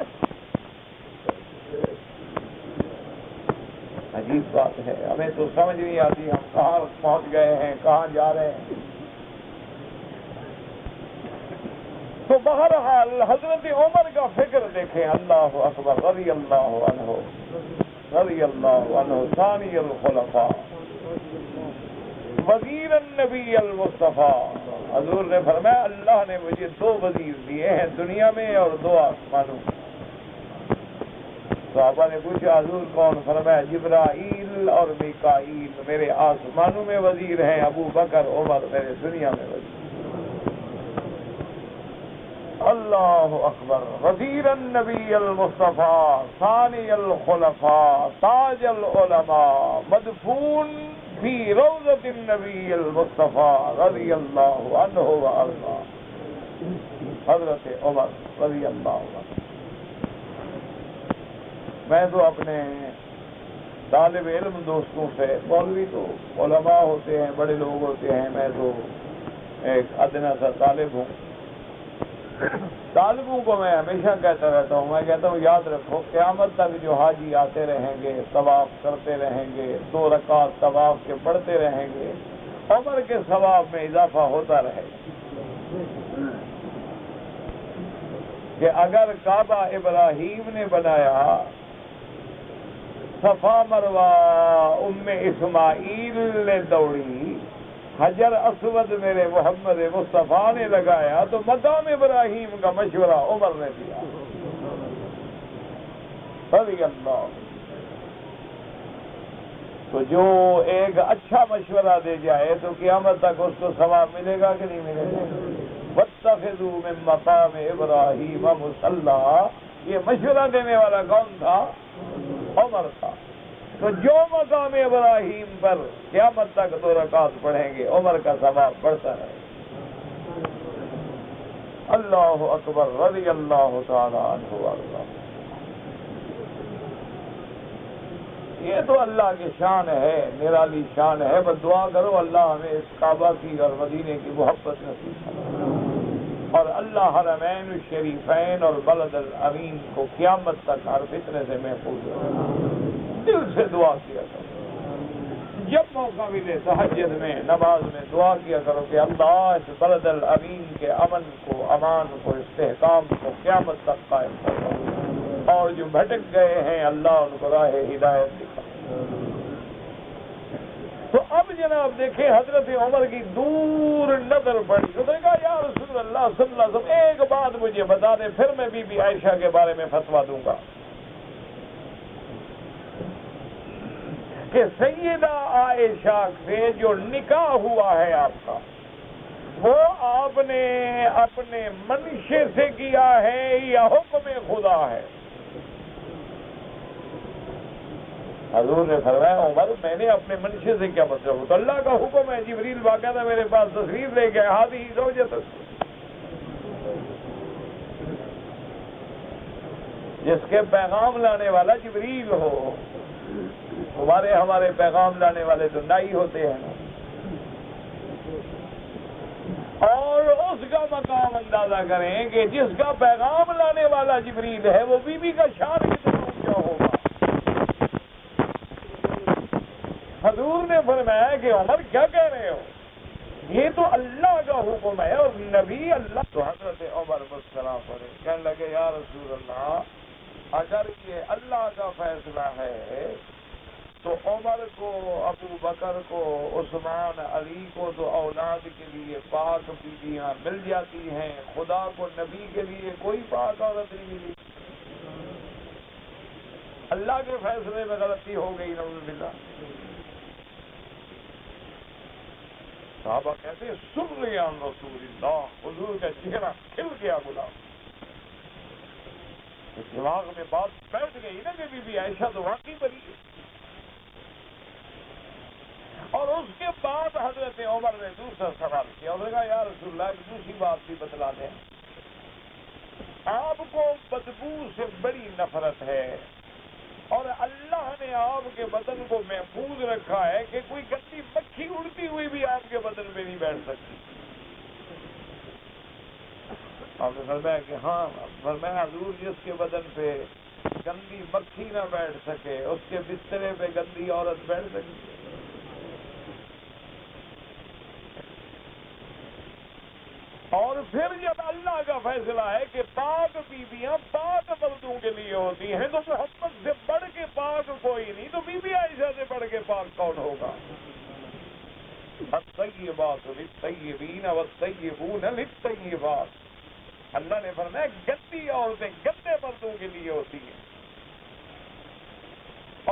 A: عجیب بات ہے، ہمیں تو سمجھ نہیں آتی ہم کہاں پہنچ گئے ہیں، کہاں جا رہے ہیں۔ تو بہرحال حضرت عمر کا فکر دیکھیں، اللہ اکبر، رضی اللہ عنہ، رضی اللہ عنہ، ثانی الخلفاء، وزیر النبی المصطفیٰ۔ حضور نے فرمایا اللہ نے مجھے 2 وزیر دیے ہیں، دنیا میں اور 2 آسمانوں میں۔ صحابہ نے پوچھا حضور کون؟ فرمایا جبرائیل اور میکائیل میرے آسمانوں میں وزیر ہیں، ابو بکر عمر میرے دنیا میں وزیر۔ اللہ اکبر، وزیر النبی المصطفیٰ، ثانی الخلفاء، تاج العلماء، مدفون فی روضۃ النبی المصطفیٰ رضی اللہ عنہ وارضاہ، حضرت عمر رضی اللہ عنہ۔ میں تو اپنے طالب علم دوستوں سے، مولوی تو علماء ہوتے ہیں، بڑے لوگ ہوتے ہیں، میں تو ایک ادنا سا طالب ہوں۔ طالبوں کو میں ہمیشہ کہتا رہتا ہوں، میں کہتا ہوں یاد رکھو قیامت تک جو حاجی آتے رہیں گے، طواف کرتے رہیں گے، 2 رکعت طواف کے پڑھتے رہیں گے، عمر کے ثواب میں اضافہ ہوتا رہے گا۔ کہ اگر کعبہ ابراہیم نے بنایا، صفا مروہ اسماعیل نے دوڑی، حجر اسود میرے محمد مصطفیٰ نے لگایا، تو مقام ابراہیم کا مشورہ عمر نے دیا رضی اللہ۔ تو جو ایک اچھا مشورہ دے جائے تو قیامت تک اس کو ثواب ملے گا کہ نہیں ملے گا؟ وَاتَّخِذُوا مِن مَّقَامِ إِبْرَاهِيمَ مُصَلًّى، یہ مشورہ دینے والا کون تھا؟ عمر تھا. تو جو مقام ابراہیم پر قیامت تک 2 رکعت پڑھیں گے عمر کا ثواب بڑھتا ہے. اللہ اکبر رضی اللہ تعالی عنہ وارضاہ. یہ تو اللہ کی شان ہے، نرالی شان ہے. بس دعا کرو اللہ ہمیں اس کعبہ کی اور مدینے کی محبت نصیب کرے، اور اللہ حرمین الشریفین اور بلد الامین کو قیامت تک ہر فتنے سے محفوظ رکھے. دل سے دعا کیا کرو، جب موقع ملے تہجد میں نماز میں دعا کیا کرو کہ اللہ اس بلد الامین کے امن کو، امان کو، استحکام کو قیامت تک قائم کرو، اور جو بھٹک گئے ہیں اللہ ان کو راہ ہدایت دکھا. تو اب جناب دیکھیں حضرت عمر کی دور نظر پڑی تو نے کہا یا رسول اللہ صلی اللہ علیہ وسلم ایک بات مجھے بتا دیں، پھر میں بی بی عائشہ کے بارے میں فتویٰ دوں گا کہ سیدہ عائشہ سے جو نکاح ہوا ہے آپ کا، وہ آپ نے اپنے منشے سے کیا ہے یا حکم خدا ہے؟ حضور نے فرمایا عمر میں نے اپنے منشے سے کیا مطلب، تو اللہ کا حکم ہے. جبریل باقاعدہ میرے پاس تشریف لے گئے، ہادی زوجت، جس کے پیغام لانے والا جبریل ہو. ہمارے پیغام لانے والے تو نائی ہوتے ہیں، اور اس کا مقام اندازہ کریں کہ جس کا پیغام لانے والا جبریل ہے وہ بی بی کا شان کتنا اونچا ہوگا. حضور نے فرمایا کہ عمر کیا کہہ رہے ہو، یہ تو اللہ کا حکم ہے اور نبی اللہ. تو حضرت عمر مسکرا پڑے، کہنے لگے یا رسول اللہ اگر یہ اللہ کا فیصلہ ہے تو عمر کو، ابو بکر کو، عثمان، علی کو تو اولاد کے لیے پاک بیویاں مل جاتی ہیں، خدا کو نبی کے لیے کوئی پاک عورت نہیں ملی. اللہ کے فیصلے میں غلطی ہو گئی نعوذ باللہ. صحابہ کہتے ہیں سن لیا رسول اللہ، حضور کا چہرہ کھل گیا غلام. دماغ میں بات بیٹھ گئی نا کہ بی بی عائشہ تو واقعی بری ہے. اور اس کے بعد حضرت عمر نے دوسرا سوال کیا، انہوں نے کہا یا رسول اللہ ایک دوسری بات بھی بتلا دیں. آپ کو بدبو سے بڑی نفرت ہے اور اللہ نے آپ کے بدن کو محفوظ رکھا ہے کہ کوئی گندی مکھی اڑتی ہوئی بھی آپ کے بدن پہ نہیں بیٹھ سکتی. آپ نے فرمایا کہ ہاں. فرمایا حضور جس کے بدن پہ گندی مکھی نہ بیٹھ سکے اس کے بسترے پہ گندی عورت بیٹھ سکتی. اور پھر جب اللہ کا فیصلہ ہے کہ پاک بیویاں پاک مردوں کے لیے ہوتی ہیں تو محمد سے بڑھ کے پاک کوئی نہیں، تو بی بی عائشہ سے بڑھ کے پاک کون ہوگا؟ الطیبات للطیبین والطیبون للطیبات. اللہ نے فرمایا گندی عورتیں گندے مردوں کے لیے ہوتی ہیں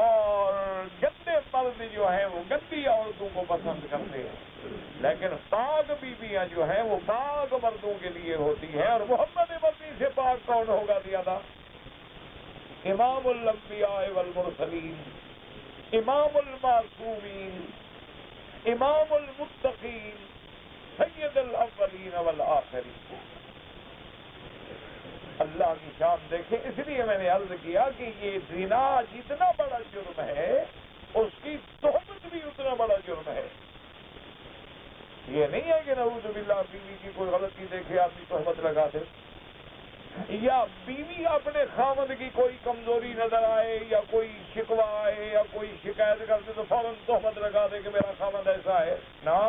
A: اور گندے مرد جو ہیں وہ گندی عورتوں کو پسند کرتے ہیں، لیکن پاک بیویاں جو ہیں وہ پاک مردوں کے لیے ہوتی ہیں. اور محمد مدنی سے پاک کون ہوگا زیادہ؟ امام الانبیاء والمرسلین، امام المعصومین، امام المتقین، سید الاولین والآخرین. اللہ کی شان دیکھیں. اس لیے میں نے عرض کیا کہ یہ زنا جتنا بڑا جرم ہے اس کی تہمت بھی اتنا بڑا جرم ہے. یہ نہیں ہے کہ نعوذ باللہ بیوی کی کوئی غلطی دیکھے آدمی تہمت لگا دے، یا بیوی اپنے خامد کی کوئی کمزوری نظر آئے یا کوئی شکوہ آئے یا کوئی شکایت کرتے تو فوراً تہمت لگا دے کہ میرا خامد ایسا ہے. نہ،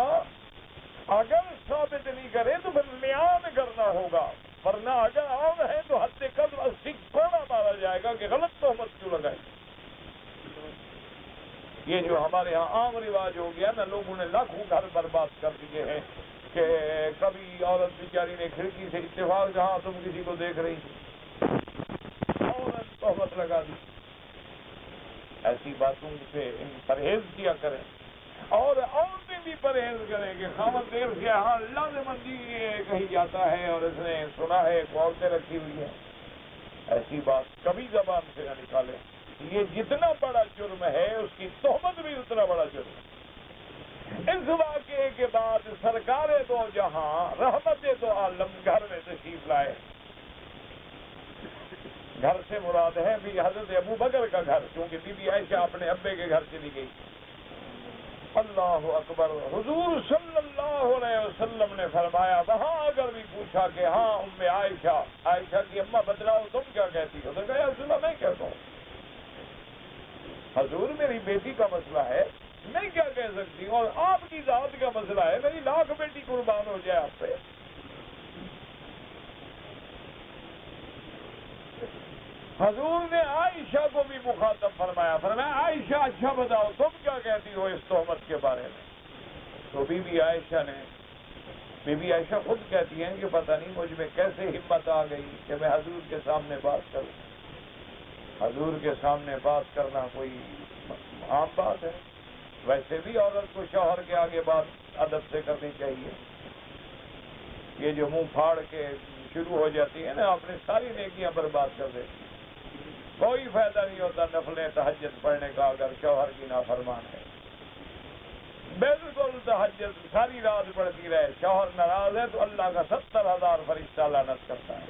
A: اگر ثابت نہیں کرے تو پھر نیام کرنا ہوگا، ورنہ اگر عام ہے تو حد قدر 80 کوڑا مارا جائے گا کہ غلط تہمت کیوں لگائے. یہ جو ہمارے ہاں عام رواج ہو گیا نا، لوگوں نے لاکھوں گھر برباد کر دیے ہیں کہ کبھی عورت بیچاری نے کھڑکی سے اتفاق جہاں تم کسی کو دیکھ رہی عورت تہمت لگا دی. ایسی باتوں سے پرہیز کیا کریں اور عورتیں بھی پرہیز کریں کہ خامد دیر سے ہاں لازمن جی کہیں جاتا ہے اور اس نے سنا ہے ایک عورتیں رکھی ہوئی ہے. ایسی بات کبھی زبان سے نہ نکالے. یہ جتنا بڑا جرم ہے اس کی تہمت بھی اتنا بڑا جرم ہے. اس واقعے کے بعد سرکار دو جہاں رحمت دو عالم گھر میں تشریف لائے. گھر سے مراد ہے بھی حضرت ابو بکر کا گھر، کیونکہ بی بی عائشہ اپنے ابے کے گھر چلی گئی. اللہ اکبر. حضور صلی اللہ علیہ وسلم نے فرمایا وہاں اگر بھی پوچھا کہ ہاں ام عائشہ کی اماں بتلاؤ تم کیا کہتی ہو، تو کہا رسول اللہ میں کہتا ہوں. حضور میری بیٹی کا مسئلہ ہے، میں کیا کہہ سکتی ہوں، اور آپ کی ذات کا مسئلہ ہے، میری لاکھ بیٹی قربان ہو جائے آپ پہ. حضور نے عائشہ کو بھی مخاطب فرمایا عائشہ اچھا بتاؤ تم کیا کہتی ہو اس تہمت کے بارے میں. تو بی بی عائشہ خود کہتی ہیں کہ پتہ نہیں مجھ میں کیسے ہمت آ گئی کہ میں حضور کے سامنے بات کروں. حضور کے سامنے بات کرنا کوئی عام بات ہے، ویسے بھی عورت کو شوہر کے آگے بات ادب سے کرنی چاہیے. یہ جو منہ پھاڑ کے شروع ہو جاتی ہے نا اپنے ساری نیکیاں برباد کر دیتی، کوئی فائدہ نہیں ہوتا نفلیں تہجد پڑھنے کا اگر شوہر کی نافرمان ہے. بالکل تہجد ساری رات پڑھتی رہے، شوہر ناراض ہے تو اللہ کا 70,000 فرشتہ لعنت کرتا ہے.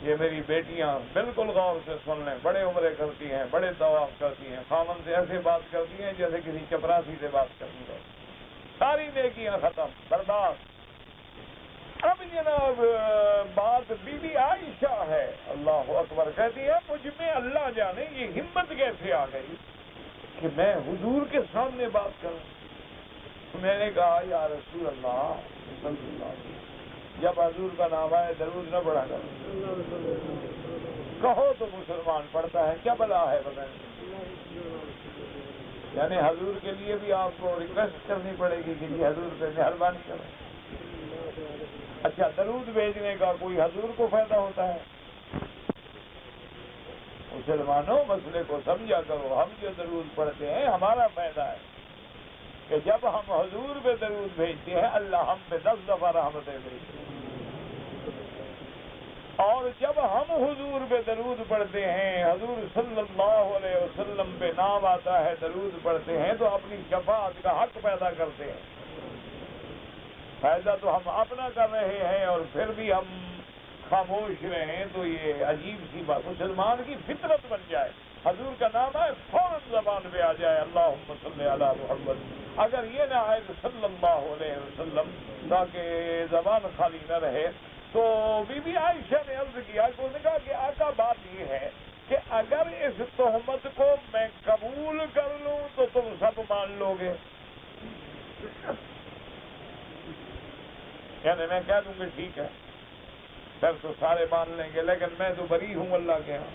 A: یہ میری بیٹیاں بالکل غور سے سن لیں، بڑے عمرے کرتی ہیں، بڑے طواف کرتی ہیں، خامن سے ایسے بات کرتی ہیں جیسے کسی چپراسی سے بات کرتی ہے، ساری نیکیاں ختم برباد. اب جناب بات بی بی عائشہ ہے، اللہ اکبر. کہتی ہے مجھ میں اللہ جانے یہ ہمت کیسے آ گئی کہ میں حضور کے سامنے بات کروں. میں نے کہا یا رسول اللہ صلی اللہ علیہ وسلم جب حضور کا نام آئے درود نہ پڑھا کرو. کہو تو مسلمان پڑھتا ہے، کیا بلا ہے بتائیں. یعنی حضور کے لیے بھی آپ کو ریکویسٹ کرنی پڑے گی کہ جی حضور پہ مہربانی کریں. اچھا درود بھیجنے کا کوئی حضور کو فائدہ ہوتا ہے؟ مسلمانوں مسئلے کو سمجھا کرو. ہم جو درود پڑھتے ہیں ہمارا فائدہ ہے کہ جب ہم حضور پہ درود بھیجتے ہیں اللہ ہم پہ 10 دفعہ رحمتیں بھیجتے ہیں، اور جب ہم حضور پہ درود پڑھتے ہیں حضور صلی اللہ علیہ وسلم پہ نام آتا ہے درود پڑھتے ہیں تو اپنی شفاعت کا حق پیدا کرتے ہیں. فائدہ تو ہم اپنا کر رہے ہیں اور پھر بھی ہم خاموش رہیں تو یہ عجیب سی بات. مسلمان کی فطرت بن جائے، حضور کا نام آئے فوراً زبان پہ آ جائے اللہم صلی علی محمد. اگر یہ نہ آئے تو صلی اللہ علیہ وسلم تاکہ زبان خالی نہ رہے. تو بی بی عائشہ نے عرض کیا کہ انہوں نے کہا کہ آقا بات یہ ہے کہ اگر اس تہمت کو میں قبول کر لوں تو تم سب مان لو گے. یعنی میں کہہ دوں گی ٹھیک ہے پھر تو سارے مان لیں گے لیکن میں تو بری ہوں اللہ کے ہاں.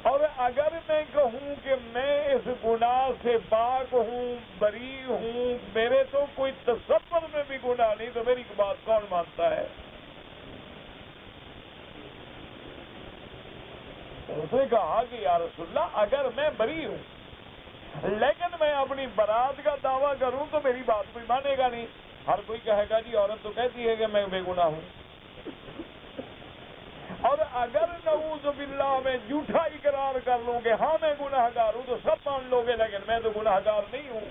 A: اور اگر میں کہوں کہ میں اس گناہ سے پاک ہوں بری ہوں میرے تو کوئی تصور میں بھی گناہ نہیں تو میری بات کون مانتا ہے؟ اس نے کہا کہ یا رسول اللہ اگر میں بری ہوں لیکن میں اپنی برات کا دعویٰ کروں تو میری بات کوئی مانے گا نہیں. ہر کوئی کہے گا جی عورت تو کہتی ہے کہ میں بے گناہ ہوں. اور اگر نعوذ باللہ میں جھوٹا اقرار کر لوں کہ ہاں میں گناہ گار ہوں تو سب مان لو گے لیکن میں تو گناہ گار نہیں ہوں.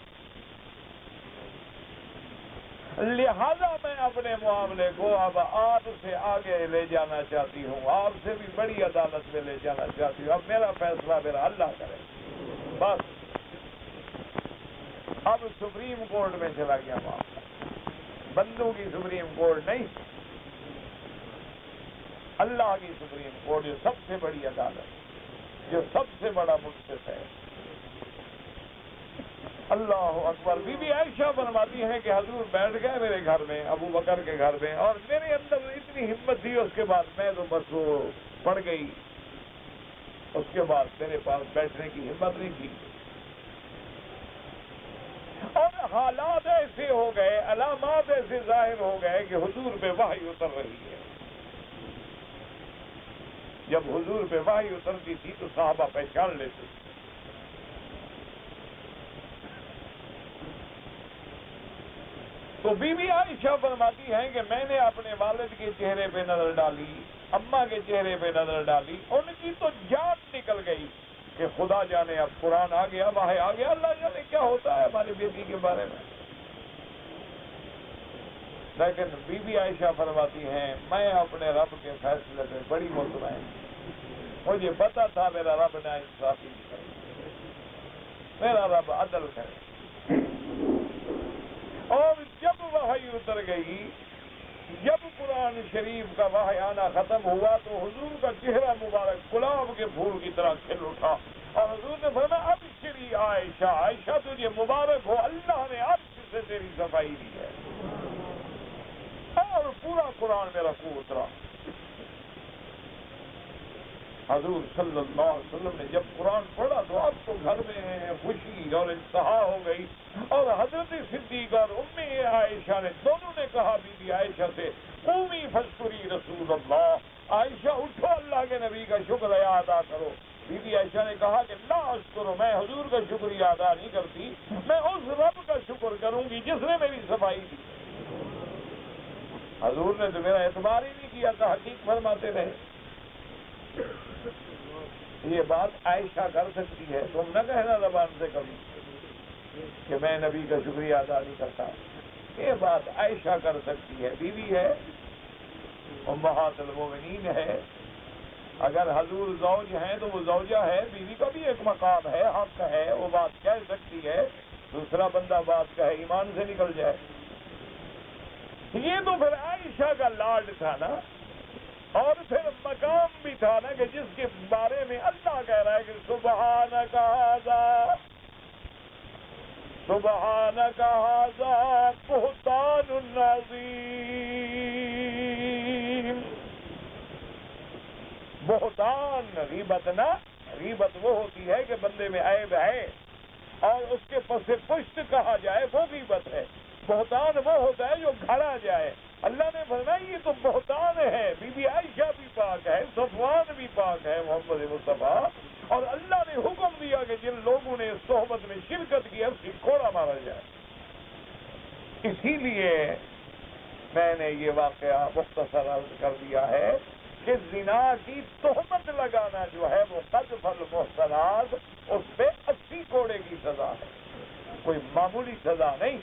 A: لہذا میں اپنے معاملے کو اب آپ سے آگے لے جانا چاہتی ہوں، آپ سے بھی بڑی عدالت میں لے جانا چاہتی ہوں. اب میرا فیصلہ میرا اللہ کرے. بس اب سپریم کورٹ میں چلا گیا معاملہ، بندوں کی سپریم کورٹ نہیں، اللہ کی سپریم کورٹ جو سب سے بڑی عدالت، جو سب سے بڑا منصف ہے. اللہ اکبر. بی بی عائشہ فرماتی ہیں کہ حضور بیٹھ گئے میرے گھر میں ابو بکر کے گھر میں اور میرے اندر اتنی ہمت تھی اس کے بعد میں تو بس وہ پڑ گئی. اس کے بعد میرے پاس بیٹھنے کی ہمت نہیں تھی. اور حالات ایسے ہو گئے، علامات ایسے ظاہر ہو گئے کہ حضور پہ وحی اتر رہی ہے. جب حضور پہ وحی اترتی تھی تو صحابہ پہچان لیتے تھے. تو بی بی عائشہ فرماتی ہیں کہ میں نے اپنے والد کے چہرے پہ نظر ڈالی، اماں کے چہرے پہ نظر ڈالی، ان کی تو جان نکل گئی کہ خدا جانے اب قرآن آ گیا، وحی آ گیا، اللہ جانے کیا ہوتا ہے ہماری بیٹی کے بارے میں۔ لیکن بی بی عائشہ فرماتی ہیں میں اپنے رب کے فیصلے پہ بڑی مطمئن، مجھے پتا تھا میرا رب نا انصافی کرے، میرا رب عدل کرے۔ اور جب وحی اتر گئی، جب قرآن شریف کا وحی آنا ختم ہوا تو حضور کا چہرہ مبارک گلاب کے پھول کی طرح کھل اٹھا، اور حضور نے فرمایا ابشری عائشہ، عائشہ تجھے مبارک ہو، اللہ نے عرش سے تیری صفائی دی ہے۔ اور پورا قرآن میرا کو اترا۔ حضور صلی اللہ علیہ وسلم نے جب قرآن پڑھا تو اب تو گھر میں خوشی اور انتہا ہو گئی، اور حضرت صدیق اور ام عائشہ نے دونوں نے کہا بی بی عائشہ سے قومی فاذکری رسول اللہ، عائشہ اٹھو اللہ کے نبی کا شکریہ ادا کرو۔ بی بی عائشہ نے کہا کہ لا اشکر، میں حضور کا شکریہ ادا نہیں کرتی، میں اس رب کا شکر کروں گی جس نے میری صفائی دی۔ حضور نے تو میرا اعتبار ہی نہیں کیا تھا، حقیق فرماتے رہے۔ یہ بات عائشہ کر سکتی ہے، تم نہ کہنا زبان سے کبھی کہ میں نبی کا شکریہ ادا نہیں کرتا۔ یہ بات عائشہ کر سکتی ہے، بیوی ہے، امہات المومنین ہے۔ اگر حضور زوج ہیں تو وہ زوجہ ہے، بیوی کا بھی ایک مقام ہے، حق ہے، وہ بات کہہ سکتی ہے، دوسرا بندہ بات کہے ایمان سے نکل جائے۔ یہ تو پھر عائشہ کا لاڈ تھا نا، اور پھر مقام بھی تھا نا کہ جس کے بارے میں اللہ کہہ رہا ہے کہ سبحانک ھذا، سبحانک ھذا بہتان عظیم۔ بہتان غیبت نہ، غیبت وہ ہوتی ہے کہ بندے میں عیب ہے اور اس کے پس پشت کہا جائے، وہ غیبت ہے۔ بہتان وہ ہوتا ہے جو گھڑا جائے۔ اللہ نے فرمایا یہ تو بہتان ہے۔ بی بی عائشہ بھی پاک ہے، صفوان بھی پاک ہے، محمد مصطفیٰ، اور اللہ نے حکم دیا کہ جن لوگوں نے اس صحبت میں شرکت کی اس کی کوڑا مارا جائے۔ اسی لیے میں نے یہ واقعہ مختصر عرض کر دیا ہے کہ زنا کی تہمت لگانا جو ہے وہ قذف المحصنات، اس پہ 80 کوڑے کی سزا ہے، کوئی معمولی سزا نہیں۔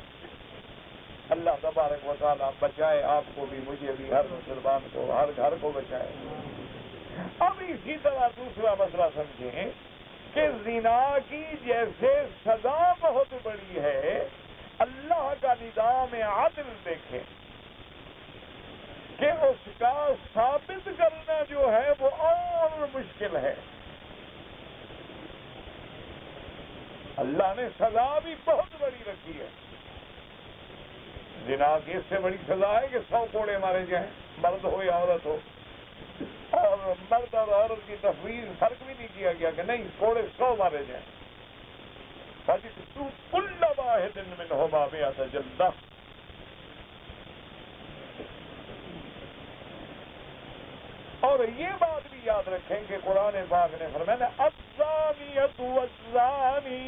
A: اللہ تبارک و تعالیٰ بچائے آپ کو بھی، مجھے بھی، ہر مسلمان کو، ہر گھر کو بچائے۔ اب اسی طرح دوسرا مسئلہ سمجھیں کہ زنا کی جیسے سزا بہت بڑی ہے، اللہ کا نظام عدل دیکھیں کہ اس کا ثابت کرنا جو ہے وہ اور مشکل ہے۔ اللہ نے سزا بھی بہت بڑی رکھی ہے۔ زنا کی اس سے بڑی سزا ہے کہ 100 کوڑے مارے جائیں، مرد ہو یا عورت ہو، اور مرد اور عورت کی تفویض فرق بھی نہیں کیا گیا کہ نہیں کوڑے 100 مارے جائیں۔ كل واحد منهما 100 جلدہ۔ اور یہ بات بھی یاد رکھیں کہ قرآن پاک نے فرمایا الزانیۃ والزانی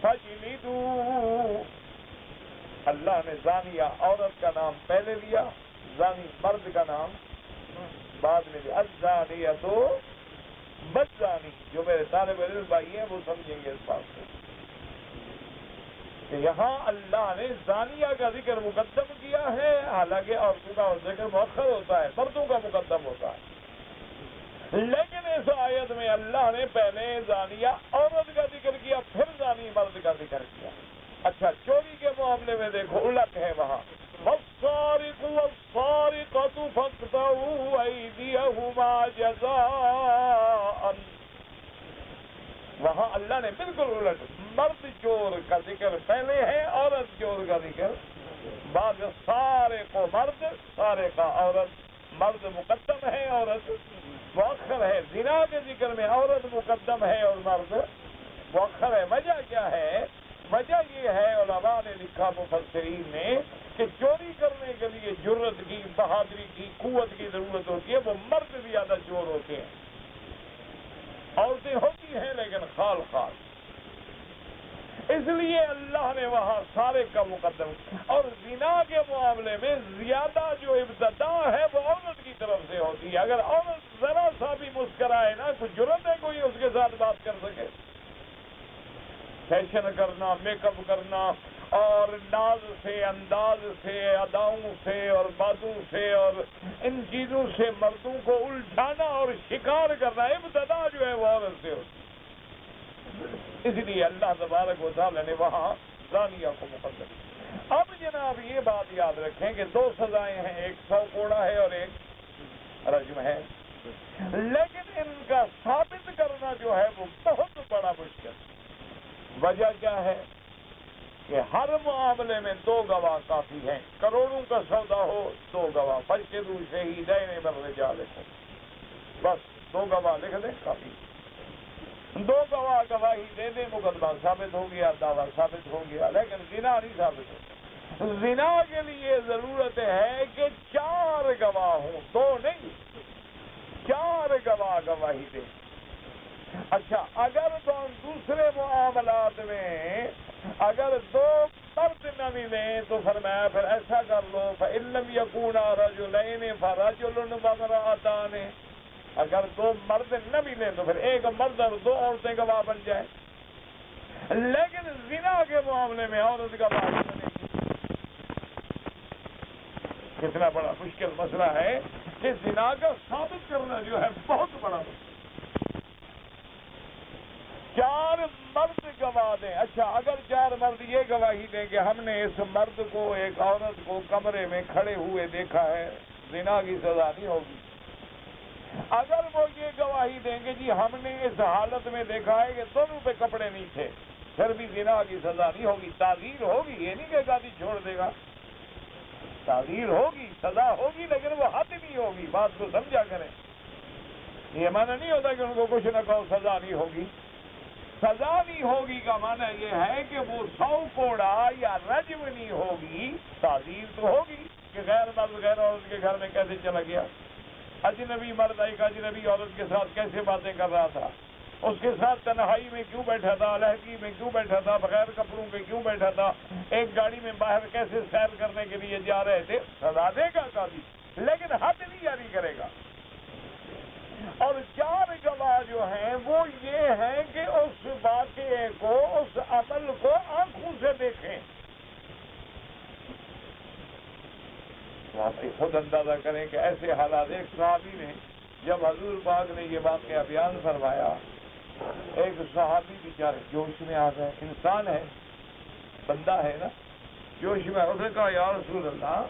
A: فاجلدوا، اللہ نے زانیہ عورت کا نام پہلے لیا، زانی مرد کا نام بعد میں لیا۔ الزانیۃ والزانی، جو میرے طالب علم بھائی ہیں وہ سمجھیں گے اس بات کو کہ یہاں اللہ نے زانیہ کا ذکر مقدم کیا ہے، حالانکہ عورتوں کا ذکر مؤخر ہوتا ہے، مردوں کا مقدم ہوتا ہے، لیکن اس آیت میں اللہ نے پہلے زانیہ عورت کا ذکر کیا، پھر زانی مرد کا ذکر کیا۔ اچھا چوری کے معاملے میں دیکھو الٹ ہے وہاں، والسارق والسارقۃ فاقطعوا ایدیہما جزاء، وہاں اللہ نے بالکل الٹ، مرد چور کا ذکر پہلے ہے، عورت چور کا ذکر بعد۔ سارق و مرد، سارقہ عورت، مرد مقدم ہے، عورت مؤخر ہے۔ زنا کے ذکر میں عورت مقدم ہے اور مرد مؤخر ہے۔ وجہ کیا ہے؟ وجہ یہ ہے، علماء نے لکھا مفسرین نے، کہ چوری کرنے کے لیے جرت کی، بہادری کی، قوت کی ضرورت ہوتی ہے، وہ مرد زیادہ چور ہوتے ہیں، عورتیں ہوتی ہیں لیکن خال خال۔ اس لیے اللہ نے وہاں سارے کا مقدم. اور زنا کے معاملے میں زیادہ جو ابتدا ہے وہ عورت کی طرف سے ہوتی ہے. اگر عورت ذرا سا بھی مسکرائے نا، کچھ جرت ہے کوئی اس کے ساتھ بات کر سکے. فیشن کرنا، میک اپ کرنا اور ناز سے، انداز سے، اداؤں سے اور باتوں سے اور ان چیزوں سے مردوں کو الجھانا اور شکار کرنا، ابتدا جو ہے وہ عورت سے ہوتی. اس لیے اللہ تبارک و تعالی نے وہاں زانیہ کو مقدم. اب جناب یہ بات یاد رکھیں کہ 2 سزائیں ہیں، ایک 100 کوڑا ہے اور ایک رجم ہے. لیکن ان کا ثابت کرنا جو ہے وہ بہت بڑا مشکل. وجہ کیا ہے کہ ہر معاملے میں 2 گواہ کافی ہیں. کروڑوں کا سودا ہو 2 گواہ. فاشهدوا شهیدین من رجالکم، بس 2 گواہ لکھ دیں کافی. 2 گواہ گواہی دے دیں، مقدمہ ثابت ہو گیا، دعویٰ ثابت ہو گیا. لیکن زنا نہیں ثابت ہوتا. زنا کے لیے ضرورت ہے کہ 4 گواہ ہوں، 2 نہیں، 4 گواہ گواہی دیں. اچھا، اگر تو دوسرے معاملات میں اگر 2 مرد نہ ملیں تو فرمایا پھر ایسا کر لو، فَإِن لَّمْ يَكُونَا رَجُلَيْنِ فَرَجُلٌ وَامْرَأَتَانِ. اگر 2 مرد نہ ملیں تو پھر 1 مرد اور 2 عورتیں گواہ بن جائیں. لیکن زنا کے معاملے میں عورت گواہ نہیں بنے گی. کتنا بڑا مشکل مسئلہ ہے کہ زنا کا ثابت کرنا جو ہے بہت بڑا مسئلہ. 4 مرد گواہ دیں. اچھا، اگر 4 مرد یہ گواہی دیں کہ ہم نے اس مرد کو، ایک عورت کو کمرے میں کھڑے ہوئے دیکھا ہے، زنا کی سزا نہیں ہوگی. اگر وہ یہ گواہی دیں گے جی ہم نے اس حالت میں دیکھا ہے کہ دونوں پہ کپڑے نہیں تھے، پھر بھی زنا کی سزا نہیں ہوگی. تعزیر ہوگی، یہ نہیں کہ قاضی چھوڑ دے گا. تعزیر ہوگی، سزا ہوگی، لیکن وہ حد نہیں ہوگی. بات کو سمجھا کریں. یہ معنی نہیں ہوتا کہ ان کو کچھ نہ کہو سزا نہیں ہوگی. سزا نہیں ہوگی کا معنی یہ ہے کہ وہ 100 کوڑا یا رجم نہیں ہوگی. تعزیر تو ہوگی کہ غیر مرد غیر عورت کے گھر میں کیسے چلا گیا، اجنبی مرد ایک اجنبی عورت کے ساتھ کیسے باتیں کر رہا تھا، اس کے ساتھ تنہائی میں کیوں بیٹھا تھا، علیحدگی میں کیوں بیٹھا تھا، بغیر کپڑوں کے کیوں بیٹھا تھا، ایک گاڑی میں باہر کیسے سیر کرنے کے لیے جا رہے تھے. سزا دے گا قاضی، لیکن حد نہیں جاری کرے گا. اور 4 گواہ جو ہیں وہ یہ ہیں کہ اس واقعے کو، اس عمل کو آنکھوں سے دیکھیں. آپ خود اندازہ کریں کہ ایسے حالات. ایک صحابی نے جب حضور پاک نے یہ واقعہ بیان فرمایا، ایک صحابی بیچارے جوش میں آ گئے. انسان ہے، بندہ ہے نا، جوش میں. اس نے کہا یا رسول اللہ،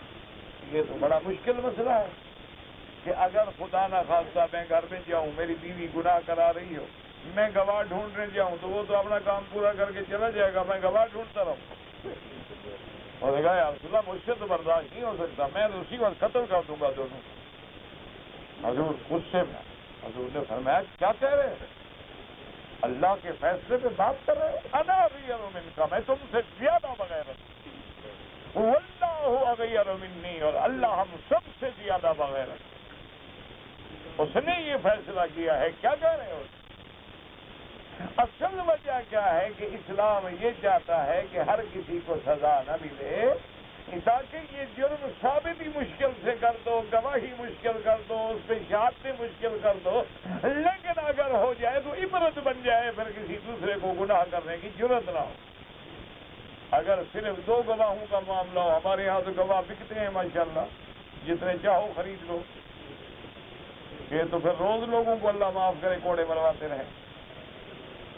A: یہ تو بڑا مشکل مسئلہ ہے کہ اگر خدا نہ خواستہ میں گھر میں جاؤں، میری بیوی گناہ کرا رہی ہو، میں گواہ ڈھونڈنے جاؤں تو وہ تو اپنا کام پورا کر کے چلا جائے گا، میں گواہ ڈھونڈتا رہوں. اور نے کہا یا رسول اللہ، مجھ سے تو برداشت نہیں ہو سکتا، میں تو اسی وقت قتل کر دوں گا دونوں. حضور غصے میں. حضور نے فرمایا کیا کہہ رہے ہیں، اللہ کے فیصلے پہ بات کر رہے ہیں. انا اغیر منکا، میں تم سے زیادہ بغیر، واللہ اغیر منی، اور اللہ ہم سب سے زیادہ بغیر. اس نے یہ فیصلہ کیا ہے. کیا کہہ رہے ہو؟ اصل وجہ کیا ہے کہ اسلام یہ چاہتا ہے کہ ہر کسی کو سزا نہ ملے، تاکہ یہ جرم ثابت ہی مشکل سے کر دو، گواہی مشکل کر دو، اس پہ شہادتیں مشکل کر دو، لیکن اگر ہو جائے تو عبرت بن جائے، پھر کسی دوسرے کو گناہ کرنے کی جرت نہ ہو. اگر صرف 2 گواہوں کا معاملہ ہو، ہمارے یہاں تو گواہ بکتے ہیں ماشاءاللہ، جتنے چاہو خرید لو. یہ تو پھر روز لوگوں کو اللہ معاف کرے کوڑے مرواتے رہے.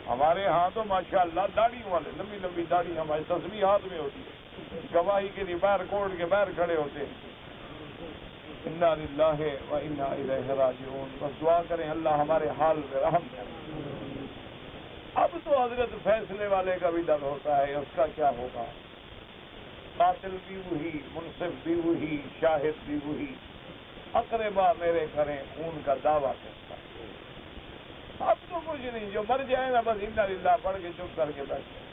A: ہمارے ہاں تو ماشاءاللہ داڑھی والے، لمبی لمبی داڑھی، ہماری تسبیح ہاتھ میں ہوتی ہے، گواہی کے لیے باہر کورٹ کے باہر کھڑے ہوتے ہیں. انا للہ و انا الیہ راجعون. بس دعا کریں اللہ ہمارے حال میں رحم کرے. اب تو حضرت فیصلے والے کا بھی ڈر ہوتا ہے، اس کا کیا ہوگا. قاتل بھی وہی، منصف بھی وہی، شاہد بھی وہی، اقربا میرے کریں خون کا دعویٰ کرتا. اب تو کچھ نہیں، جو مر جائے نا بس انا للہ پڑھ کے چپ کر کے بیٹھے.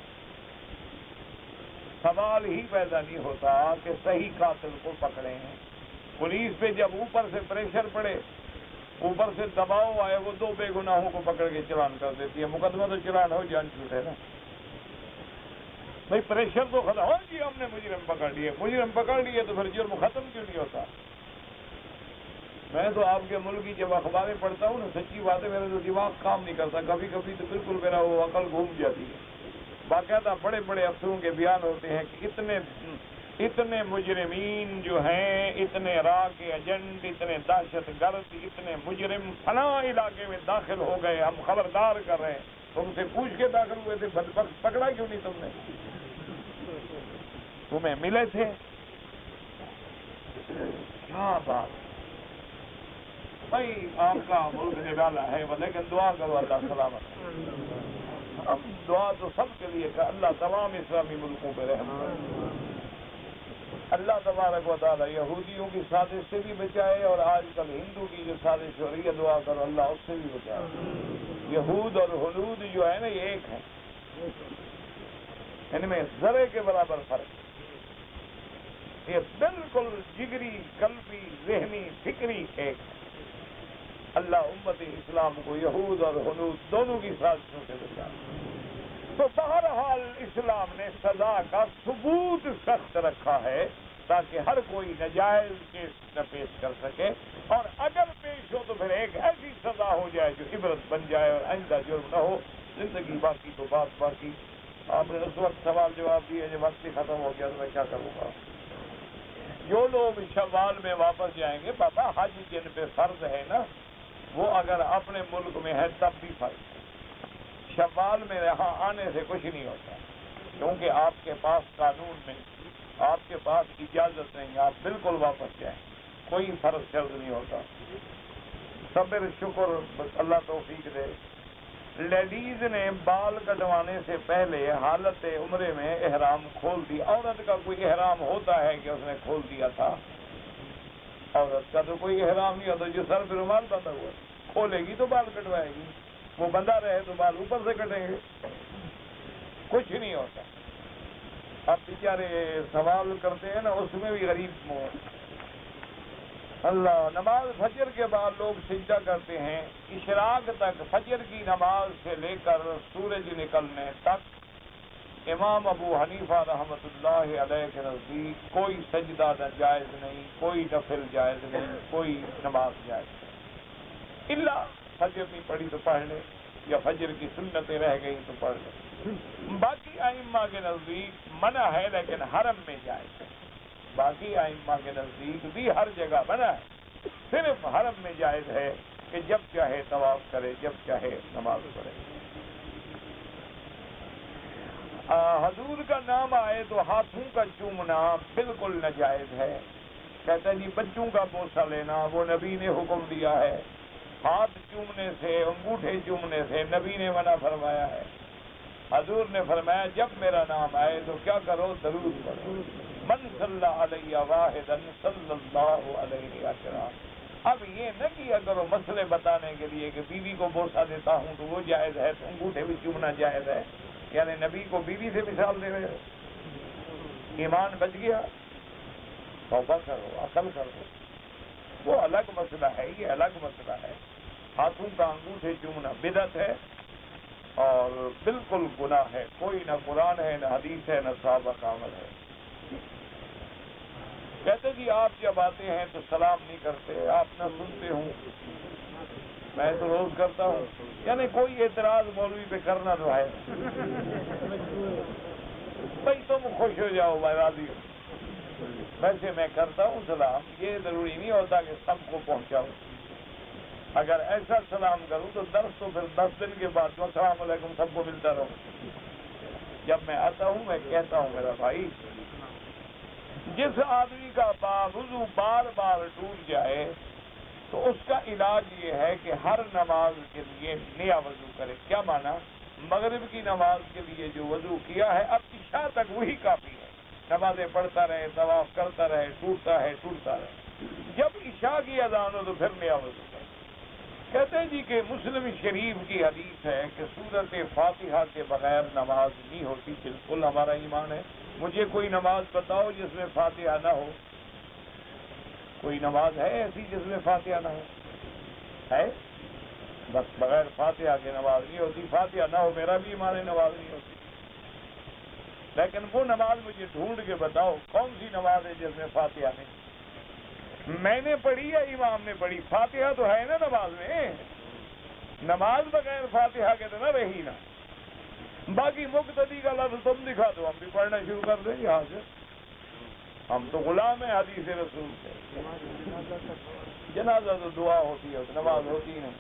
A: سوال ہی پیدا نہیں ہوتا کہ صحیح قاتل کو پکڑیں. پولیس پہ جب اوپر سے پریشر پڑے، اوپر سے دباؤ آئے، وہ 2 بے گناہوں کو پکڑ کے چلان کر دیتی ہے. مقدمہ تو چلان ہو، جان چھوٹے نا. بھائی پریشر تو ختم ہو جی، ہم نے مجرم پکڑ لیے، مجرم پکڑ لیے تو پھر جرم ختم کیوں نہیں ہوتا؟ میں تو آپ کے ملک کی جب اخباریں پڑھتا ہوں نا، سچی بات ہے میرا تو دماغ کام نہیں کرتا، کبھی کبھی تو بالکل میرا وہ عقل گھوم جاتی ہے۔ باقاعدہ بڑے بڑے افسروں کے بیان ہوتے ہیں کہ اتنے مجرمین جو ہیں، اتنے راہ کے ایجنٹ، اتنے دہشت گرد، اتنے مجرم فلاں علاقے میں داخل ہو گئے، ہم خبردار کر رہے ہیں۔ تم سے پوچھ کے داخل ہوئے تھے، بدبخت پکڑا کیوں نہیں تم نے؟ تمہیں ملے تھے؟ کیا بات بھائی، آپ کا ملک نرالا ہے، لیکن دعا کرو اللہ سلامت۔ ہم دعا تو سب کے لیے کہ اللہ تمام اسلامی ملکوں پہ رحم کرے، اللہ تبارک و تعالی یہودیوں کی سازش سے بھی بچائے، اور آج کل ہندو کی جو سازش ہو رہی ہے دعا کرو اللہ اس سے بھی بچائے۔ یہود اور حدود جو ہے نا یہ ایک ہے، ان میں ذرے کے برابر فرق ہے، یہ بالکل جگری، قلبی، ذہنی، فکری ایک ہے۔ اللہ امت اسلام کو یہود اور حدود دونوں کی سازشوں سے بچائے۔ تو بہرحال اسلام نے سزا کا ثبوت سخت رکھا ہے تاکہ ہر کوئی ناجائز کیس نہ پیش کر سکے، اور اگر پیش ہو تو پھر ایک ایسی سزا ہو جائے جو عبرت بن جائے اور آئندہ جرم نہ ہو۔ زندگی باقی تو بات باقی۔ آپ نے اس وقت سوال جواب دیے جب وقت ہی ختم ہو گیا تو میں کیا کروں گا؟ جو لوگ شوال میں واپس جائیں گے، بابا حج جن پہ فرض ہے نا، وہ اگر اپنے ملک میں ہے تب بھی فرض ہے۔ شوال میں یہاں آنے سے کچھ نہیں ہوتا، کیونکہ آپ کے پاس قانون نہیں، آپ کے پاس اجازت نہیں، آپ بالکل واپس جائیں، کوئی فرض شرط نہیں ہوتا۔ صبر شکر، بس اللہ توفیق دے۔ لیڈیز نے بال کٹوانے سے پہلے حالت عمرے میں احرام کھول دیا۔ عورت کا کوئی احرام ہوتا ہے کہ اس نے کھول دیا تھا؟ عورت کا تو کوئی احرام نہیں ہوتا، جو سر پہ رومال بندھا ہوا ہے، کھولے گی تو بال کٹوائے گی، وہ بندھا رہے تو بال اوپر سے کٹیں گے، کچھ نہیں ہوتا۔ اب بیچارے سوال کرتے ہیں نا، اس میں بھی غریب اللہ۔ نماز فجر کے بعد لوگ سجدہ کرتے ہیں، اشراق تک، فجر کی نماز سے لے کر سورج نکلنے تک امام ابو حنیفہ رحمۃ اللہ علیہ کے نزدیک کوئی سجدہ جائز نہیں، کوئی نفل جائز نہیں، کوئی نماز جائز نہیں، الا فجر نہیں پڑھی تو پڑھ لے، یا فجر کی سنتیں رہ گئی تو پڑھ لے۔ باقی ائمہ کے نزدیک منع ہے لیکن حرم میں جائز ہے، باقی ائمہ کے نزدیک بھی ہر جگہ منع ہے، صرف حرم میں جائز ہے کہ جب چاہے طواف کرے، جب چاہے نماز پڑھے۔ حضور کا نام آئے تو ہاتھوں کا چومنا بالکل ناجائز ہے۔ کہتا ہے جی بچوں کا بوسہ لینا وہ نبی نے حکم دیا ہے، ہاتھ چومنے سے، انگوٹھے چومنے سے نبی نے منع فرمایا ہے۔ حضور نے فرمایا جب میرا نام آئے تو کیا کرو؟ درود پڑھو، من صلی علیہ واحدا صلی اللہ علیہ عشرا۔ اب یہ نہ کیا کرو مسئلے بتانے کے لیے کہ بیوی کو بوسہ دیتا ہوں تو وہ جائز ہے تو انگوٹھے بھی چومنا جائز ہے، یعنی نبی کو بیوی سے مثال دے رہے ہو۔ ایمان بچ گیا؟ توبہ کرو، عقل کرو، وہ الگ مسئلہ ہے، یہ الگ مسئلہ ہے۔ ہاتھوں کا انگوٹھے چومنا بدعت ہے اور بالکل گناہ ہے، کوئی نہ قرآن ہے، نہ حدیث ہے، نہ صحابہ کا عمل ہے۔ کہتے جی آپ جب آتے ہیں تو سلام نہیں کرتے، آپ نہ سنتے ہوں، میں تو روز کرتا ہوں، یعنی کوئی اعتراض مولوی پہ کرنا تو ہے، بھائی تم خوش ہو جاؤ، میں راضی ہوں۔ ویسے میں کرتا ہوں سلام، یہ ضروری نہیں ہوتا کہ سب کو پہنچاؤں، اگر ایسا سلام کروں تو درس تو پھر 10 دن کے بعد تو السلام علیکم سب کو ملتا رہوں۔ جب میں آتا ہوں میں کہتا ہوں میرا بھائی، جس آدمی کا وضو بار بار ٹوٹ جائے تو اس کا علاج یہ ہے کہ ہر نماز کے لیے نیا وضو کرے۔ کیا مانا؟ مغرب کی نماز کے لیے جو وضو کیا ہے اب عشاء تک وہی کافی ہے، نمازیں پڑھتا رہے، طواف کرتا رہے، ٹوٹتا رہے، جب عشاء کی اذان ہو تو پھر نیا وضو کرے۔ کہتے ہیں جی کہ مسلم شریف کی حدیث ہے کہ سورت فاتحہ کے بغیر نماز نہیں ہوتی، بالکل ہمارا ایمان ہے۔ مجھے کوئی نماز بتاؤ جس میں فاتحہ نہ ہو، کوئی نماز ہے ایسی جس میں فاتحہ نہ ہو؟ ہے؟ بس بغیر فاتحہ کے نماز نہیں ہوتی، فاتحہ نہ ہو میرا بھی ایمان ہے نماز نہیں ہوتی۔ لیکن وہ نماز مجھے ڈھونڈ کے بتاؤ کون سی نماز ہے جس میں فاتحہ نہیں؟ میں نے پڑھی یا امام نے پڑھی؟ فاتحہ تو ہے نا نماز میں، نماز بغیر فاتحہ کے تو نہ رہی نا۔ باقی مقتدی کا لفظ تم دکھا دو، ہم بھی پڑھنا شروع کر دیں یہاں سے۔ ہم تو غلام ہیں حدیث رسول سے۔ جنازہ تو دعا ہوتی ہے، نماز ہوتی نہیں،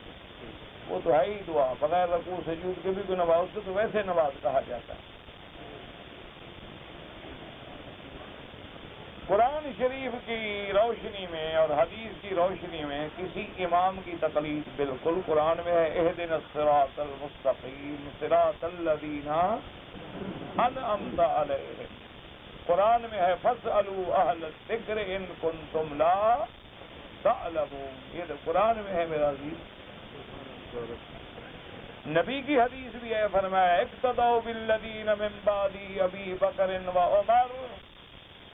A: وہ تو ہے ہی دعا، بغیر رکوع سجود کے بھی کوئی نماز، اس کو تو ویسے نماز کہا جاتا ہے۔ قرآن شریف کی روشنی میں اور حدیث کی روشنی میں کسی امام کی تقلید بالکل، قرآن میں ہے اہدنا الصراط المستقیم صراط الذین انعمت علیہم، قرآن میں ہے فاسألوا اہل الذکر ان کنتم لا تعلمون، یہ تو قرآن میں ہے میرا عزیز۔ نبی کی حدیث بھی ہے، فرمایا اقتدوا بالذین من بعدی ابی بکر و عمر،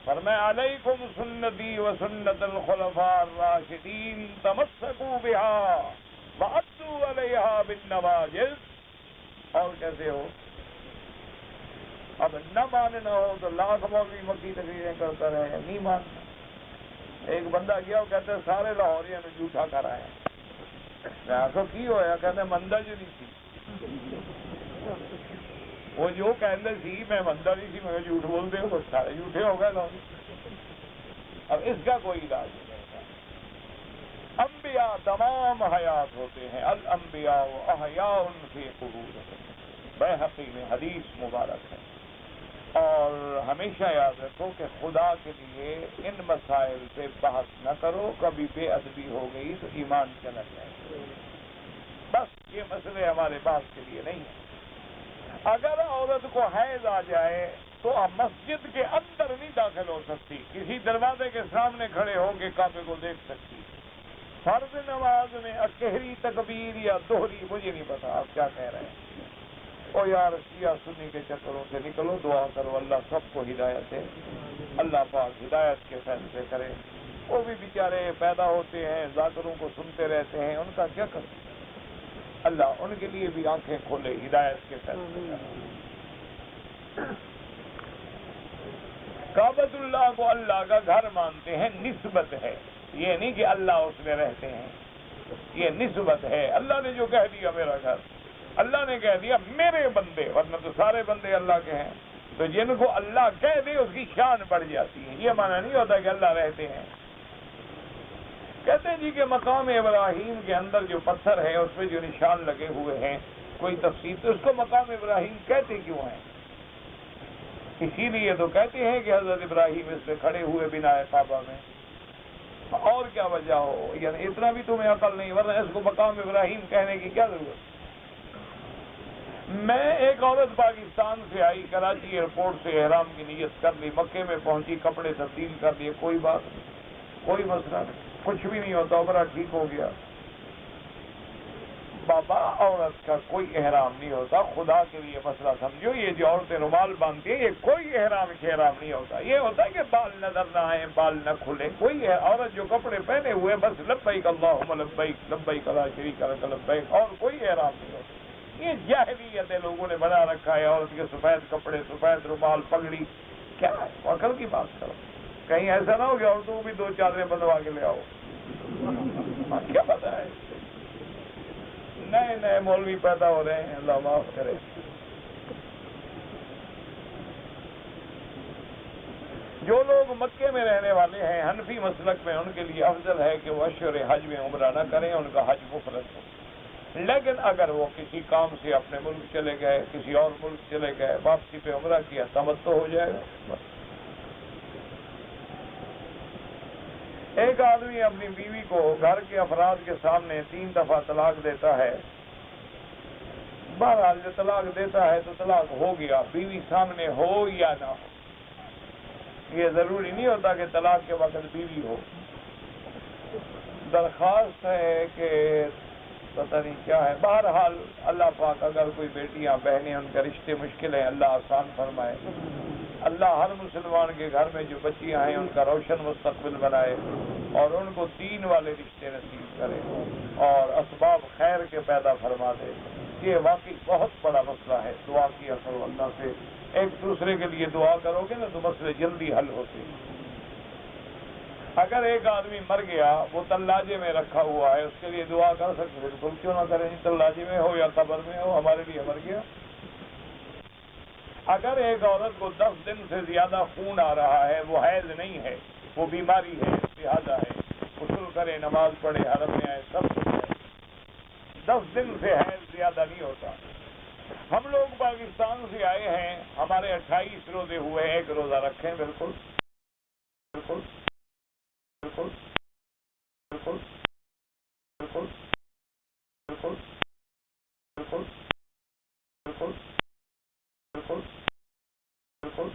A: فرمایا علیکم سنتی و سنت الخلفاء الراشدین تمسکوا بها وعضوا علیہا بالنواجذ۔ اور کیسے ہو؟ اب نہ ماننا ہو تو لاکھ مولوی مکی تقریریں کرتا رہے، نہیں ماننا۔ ایک بندہ گیا، وہ کہتے ہیں سارے لاہوریاں نے جھوٹا کرا ہے، میں آخر کی ہویا؟ کہتے ہیں مندہ جو نہیں تھی، وہ جو کہتے سی میں مندہ نہیں تھی، میں جھوٹ بول دے وہ سارے جھوٹے ہو گئے لاہوری۔ اب اس کا کوئی علاج نہیں۔ انبیاء تمام حیات ہوتے ہیں، الانبیاء احیاء فی قبورہم، بیہقی میں حدیث مبارک ہے۔ اور ہمیشہ یاد رکھو کہ خدا کے لیے ان مسائل پہ بحث نہ کرو، کبھی بے ادبی ہو گئی تو ایمان چلا جائے، بس یہ مسئلے ہمارے بحث کے لیے نہیں ہیں۔ اگر عورت کو حیض آ جائے تو اب مسجد کے اندر نہیں داخل ہو سکتی، کسی دروازے کے سامنے کھڑے ہو کے کعبے کو دیکھ سکتی۔ فرض نماز میں اکہری تکبیر یا دوہری مجھے نہیں پتا آپ کیا کہہ رہے ہیں، او یار شیعہ سنی کے چکروں سے نکلو، دعا کرو اللہ سب کو ہدایت دے، اللہ پاک ہدایت کے فیصلے کرے۔ وہ بھی بیچارے پیدا ہوتے ہیں، ذاکروں کو سنتے رہتے ہیں، ان کا کیا کریں؟ اللہ ان کے لیے بھی آنکھیں کھولے، ہدایت کے فیصلے کرے۔ کعبۃ اللہ کو اللہ کا گھر مانتے ہیں، نسبت ہے، یہ نہیں کہ اللہ اس میں رہتے ہیں، یہ نسبت ہے۔ اللہ نے جو کہہ دیا میرا گھر، اللہ نے کہہ دیا میرے بندے، ورنہ تو سارے بندے اللہ کے ہیں، تو جن کو اللہ کہہ دے اس کی شان بڑھ جاتی ہے۔ یہ معنی نہیں ہوتا کہ اللہ رہتے ہیں۔ کہتے ہیں جی کہ مقام ابراہیم کے اندر جو پتھر ہے اس پہ جو نشان لگے ہوئے ہیں، کوئی تفسیر تو اس کو مقام ابراہیم کہتے کیوں ہیں؟ اسی لیے تو کہتے ہیں کہ حضرت ابراہیم اس پہ کھڑے ہوئے بنا کعبہ میں، اور کیا وجہ ہو؟ یعنی اتنا بھی تمہیں عقل نہیں، ورنہ اس کو مقام ابراہیم کہنے کی کیا ضرورت؟ میں ایک عورت پاکستان سے آئی، کراچی ایئرپورٹ سے احرام کی نیت کر لی، مکے میں پہنچی، کپڑے تبدیل کر لیے، کوئی بات نہیں، کوئی مسئلہ نہیں، کچھ بھی نہیں ہوتا، عمرہ ٹھیک ہو گیا۔ بابا عورت کا کوئی احرام نہیں ہوتا، خدا کے لیے مسئلہ سمجھو۔ یہ جو عورتیں رومال باندھتی ہیں، یہ کوئی احرام نہیں ہوتا، یہ ہوتا ہے کہ بال نظر نہ آئے، بال نہ کھلے۔ کوئی عورت جو کپڑے پہنے ہوئے بس لبیک اللہم لبیک لبیک لا شریک لک لبیک، اور کوئی احرام نہیں ہوتا۔ یہ جاہلیت ہے، لوگوں نے بنا رکھا ہے، عورت کے سفید کپڑے، سفید رومال، پگڑی، کیا ہے؟ عقل کی بات کرو، کہیں ایسا نہ ہو کہ عورتوں کو بھی دو چادریں بندوا کے لے آؤ، کیا پتا ہے؟ نئے نئے مولوی پیدا ہو رہے ہیں، اللہ معاف کرے۔ جو لوگ مکے میں رہنے والے ہیں حنفی مسلک میں، ان کے لیے افضل ہے کہ وہ اشہر حج میں عمرہ نہ کریں، ان کا حج مفرد ہو۔ لیکن اگر وہ کسی کام سے اپنے ملک چلے گئے، کسی اور ملک چلے گئے، واپسی پہ عمرہ کیا، تمتع ہو جائے گا۔ ایک آدمی اپنی بیوی کو گھر کے افراد کے سامنے 3 دفعہ طلاق دیتا ہے، بہرحال جو طلاق دیتا ہے تو طلاق ہو گیا، بیوی سامنے ہو یا نہ ہو، یہ ضروری نہیں ہوتا کہ طلاق کے وقت بیوی ہو۔ درخواست ہے کہ پتہ نہیں کیا ہے، بہرحال اللہ پاک اگر کوئی بیٹیاں بہنیں ان کے رشتے مشکل ہیں، اللہ آسان فرمائے، اللہ ہر مسلمان کے گھر میں جو بچیاں ہیں ان کا روشن مستقبل بنائے، اور ان کو دین والے رشتے نصیب کرے، اور اسباب خیر کے پیدا فرما دے۔ یہ واقعی بہت بڑا مسئلہ ہے، دعا کیا کرو اللہ سے ایک دوسرے کے لیے دعا کرو گے نا تو مسئلے جلدی حل ہوتے ہیں۔ اگر ایک آدمی مر گیا، وہ تلاجے میں رکھا ہوا ہے، اس کے لیے دعا کر سکتے، بالکل کیوں نہ کریں، تلاجے میں ہو یا قبر میں ہو، ہمارے لیے مر گیا۔ اگر ایک عورت کو 10 دن سے زیادہ خون آ رہا ہے، وہ حیض نہیں ہے، وہ بیماری ہے، استحاضہ ہے، غسل کرے، نماز پڑھے، حرم میں آئے، سب کچھ ہے، 10 دن سے حیض زیادہ نہیں ہوتا۔ ہم لوگ پاکستان سے آئے ہیں، ہمارے 28 روزے ہوئے، ایک روزہ رکھیں، بالکل بالکل بالکل بالکل بالکل بالکل بالکل بالکل بالکل بالکل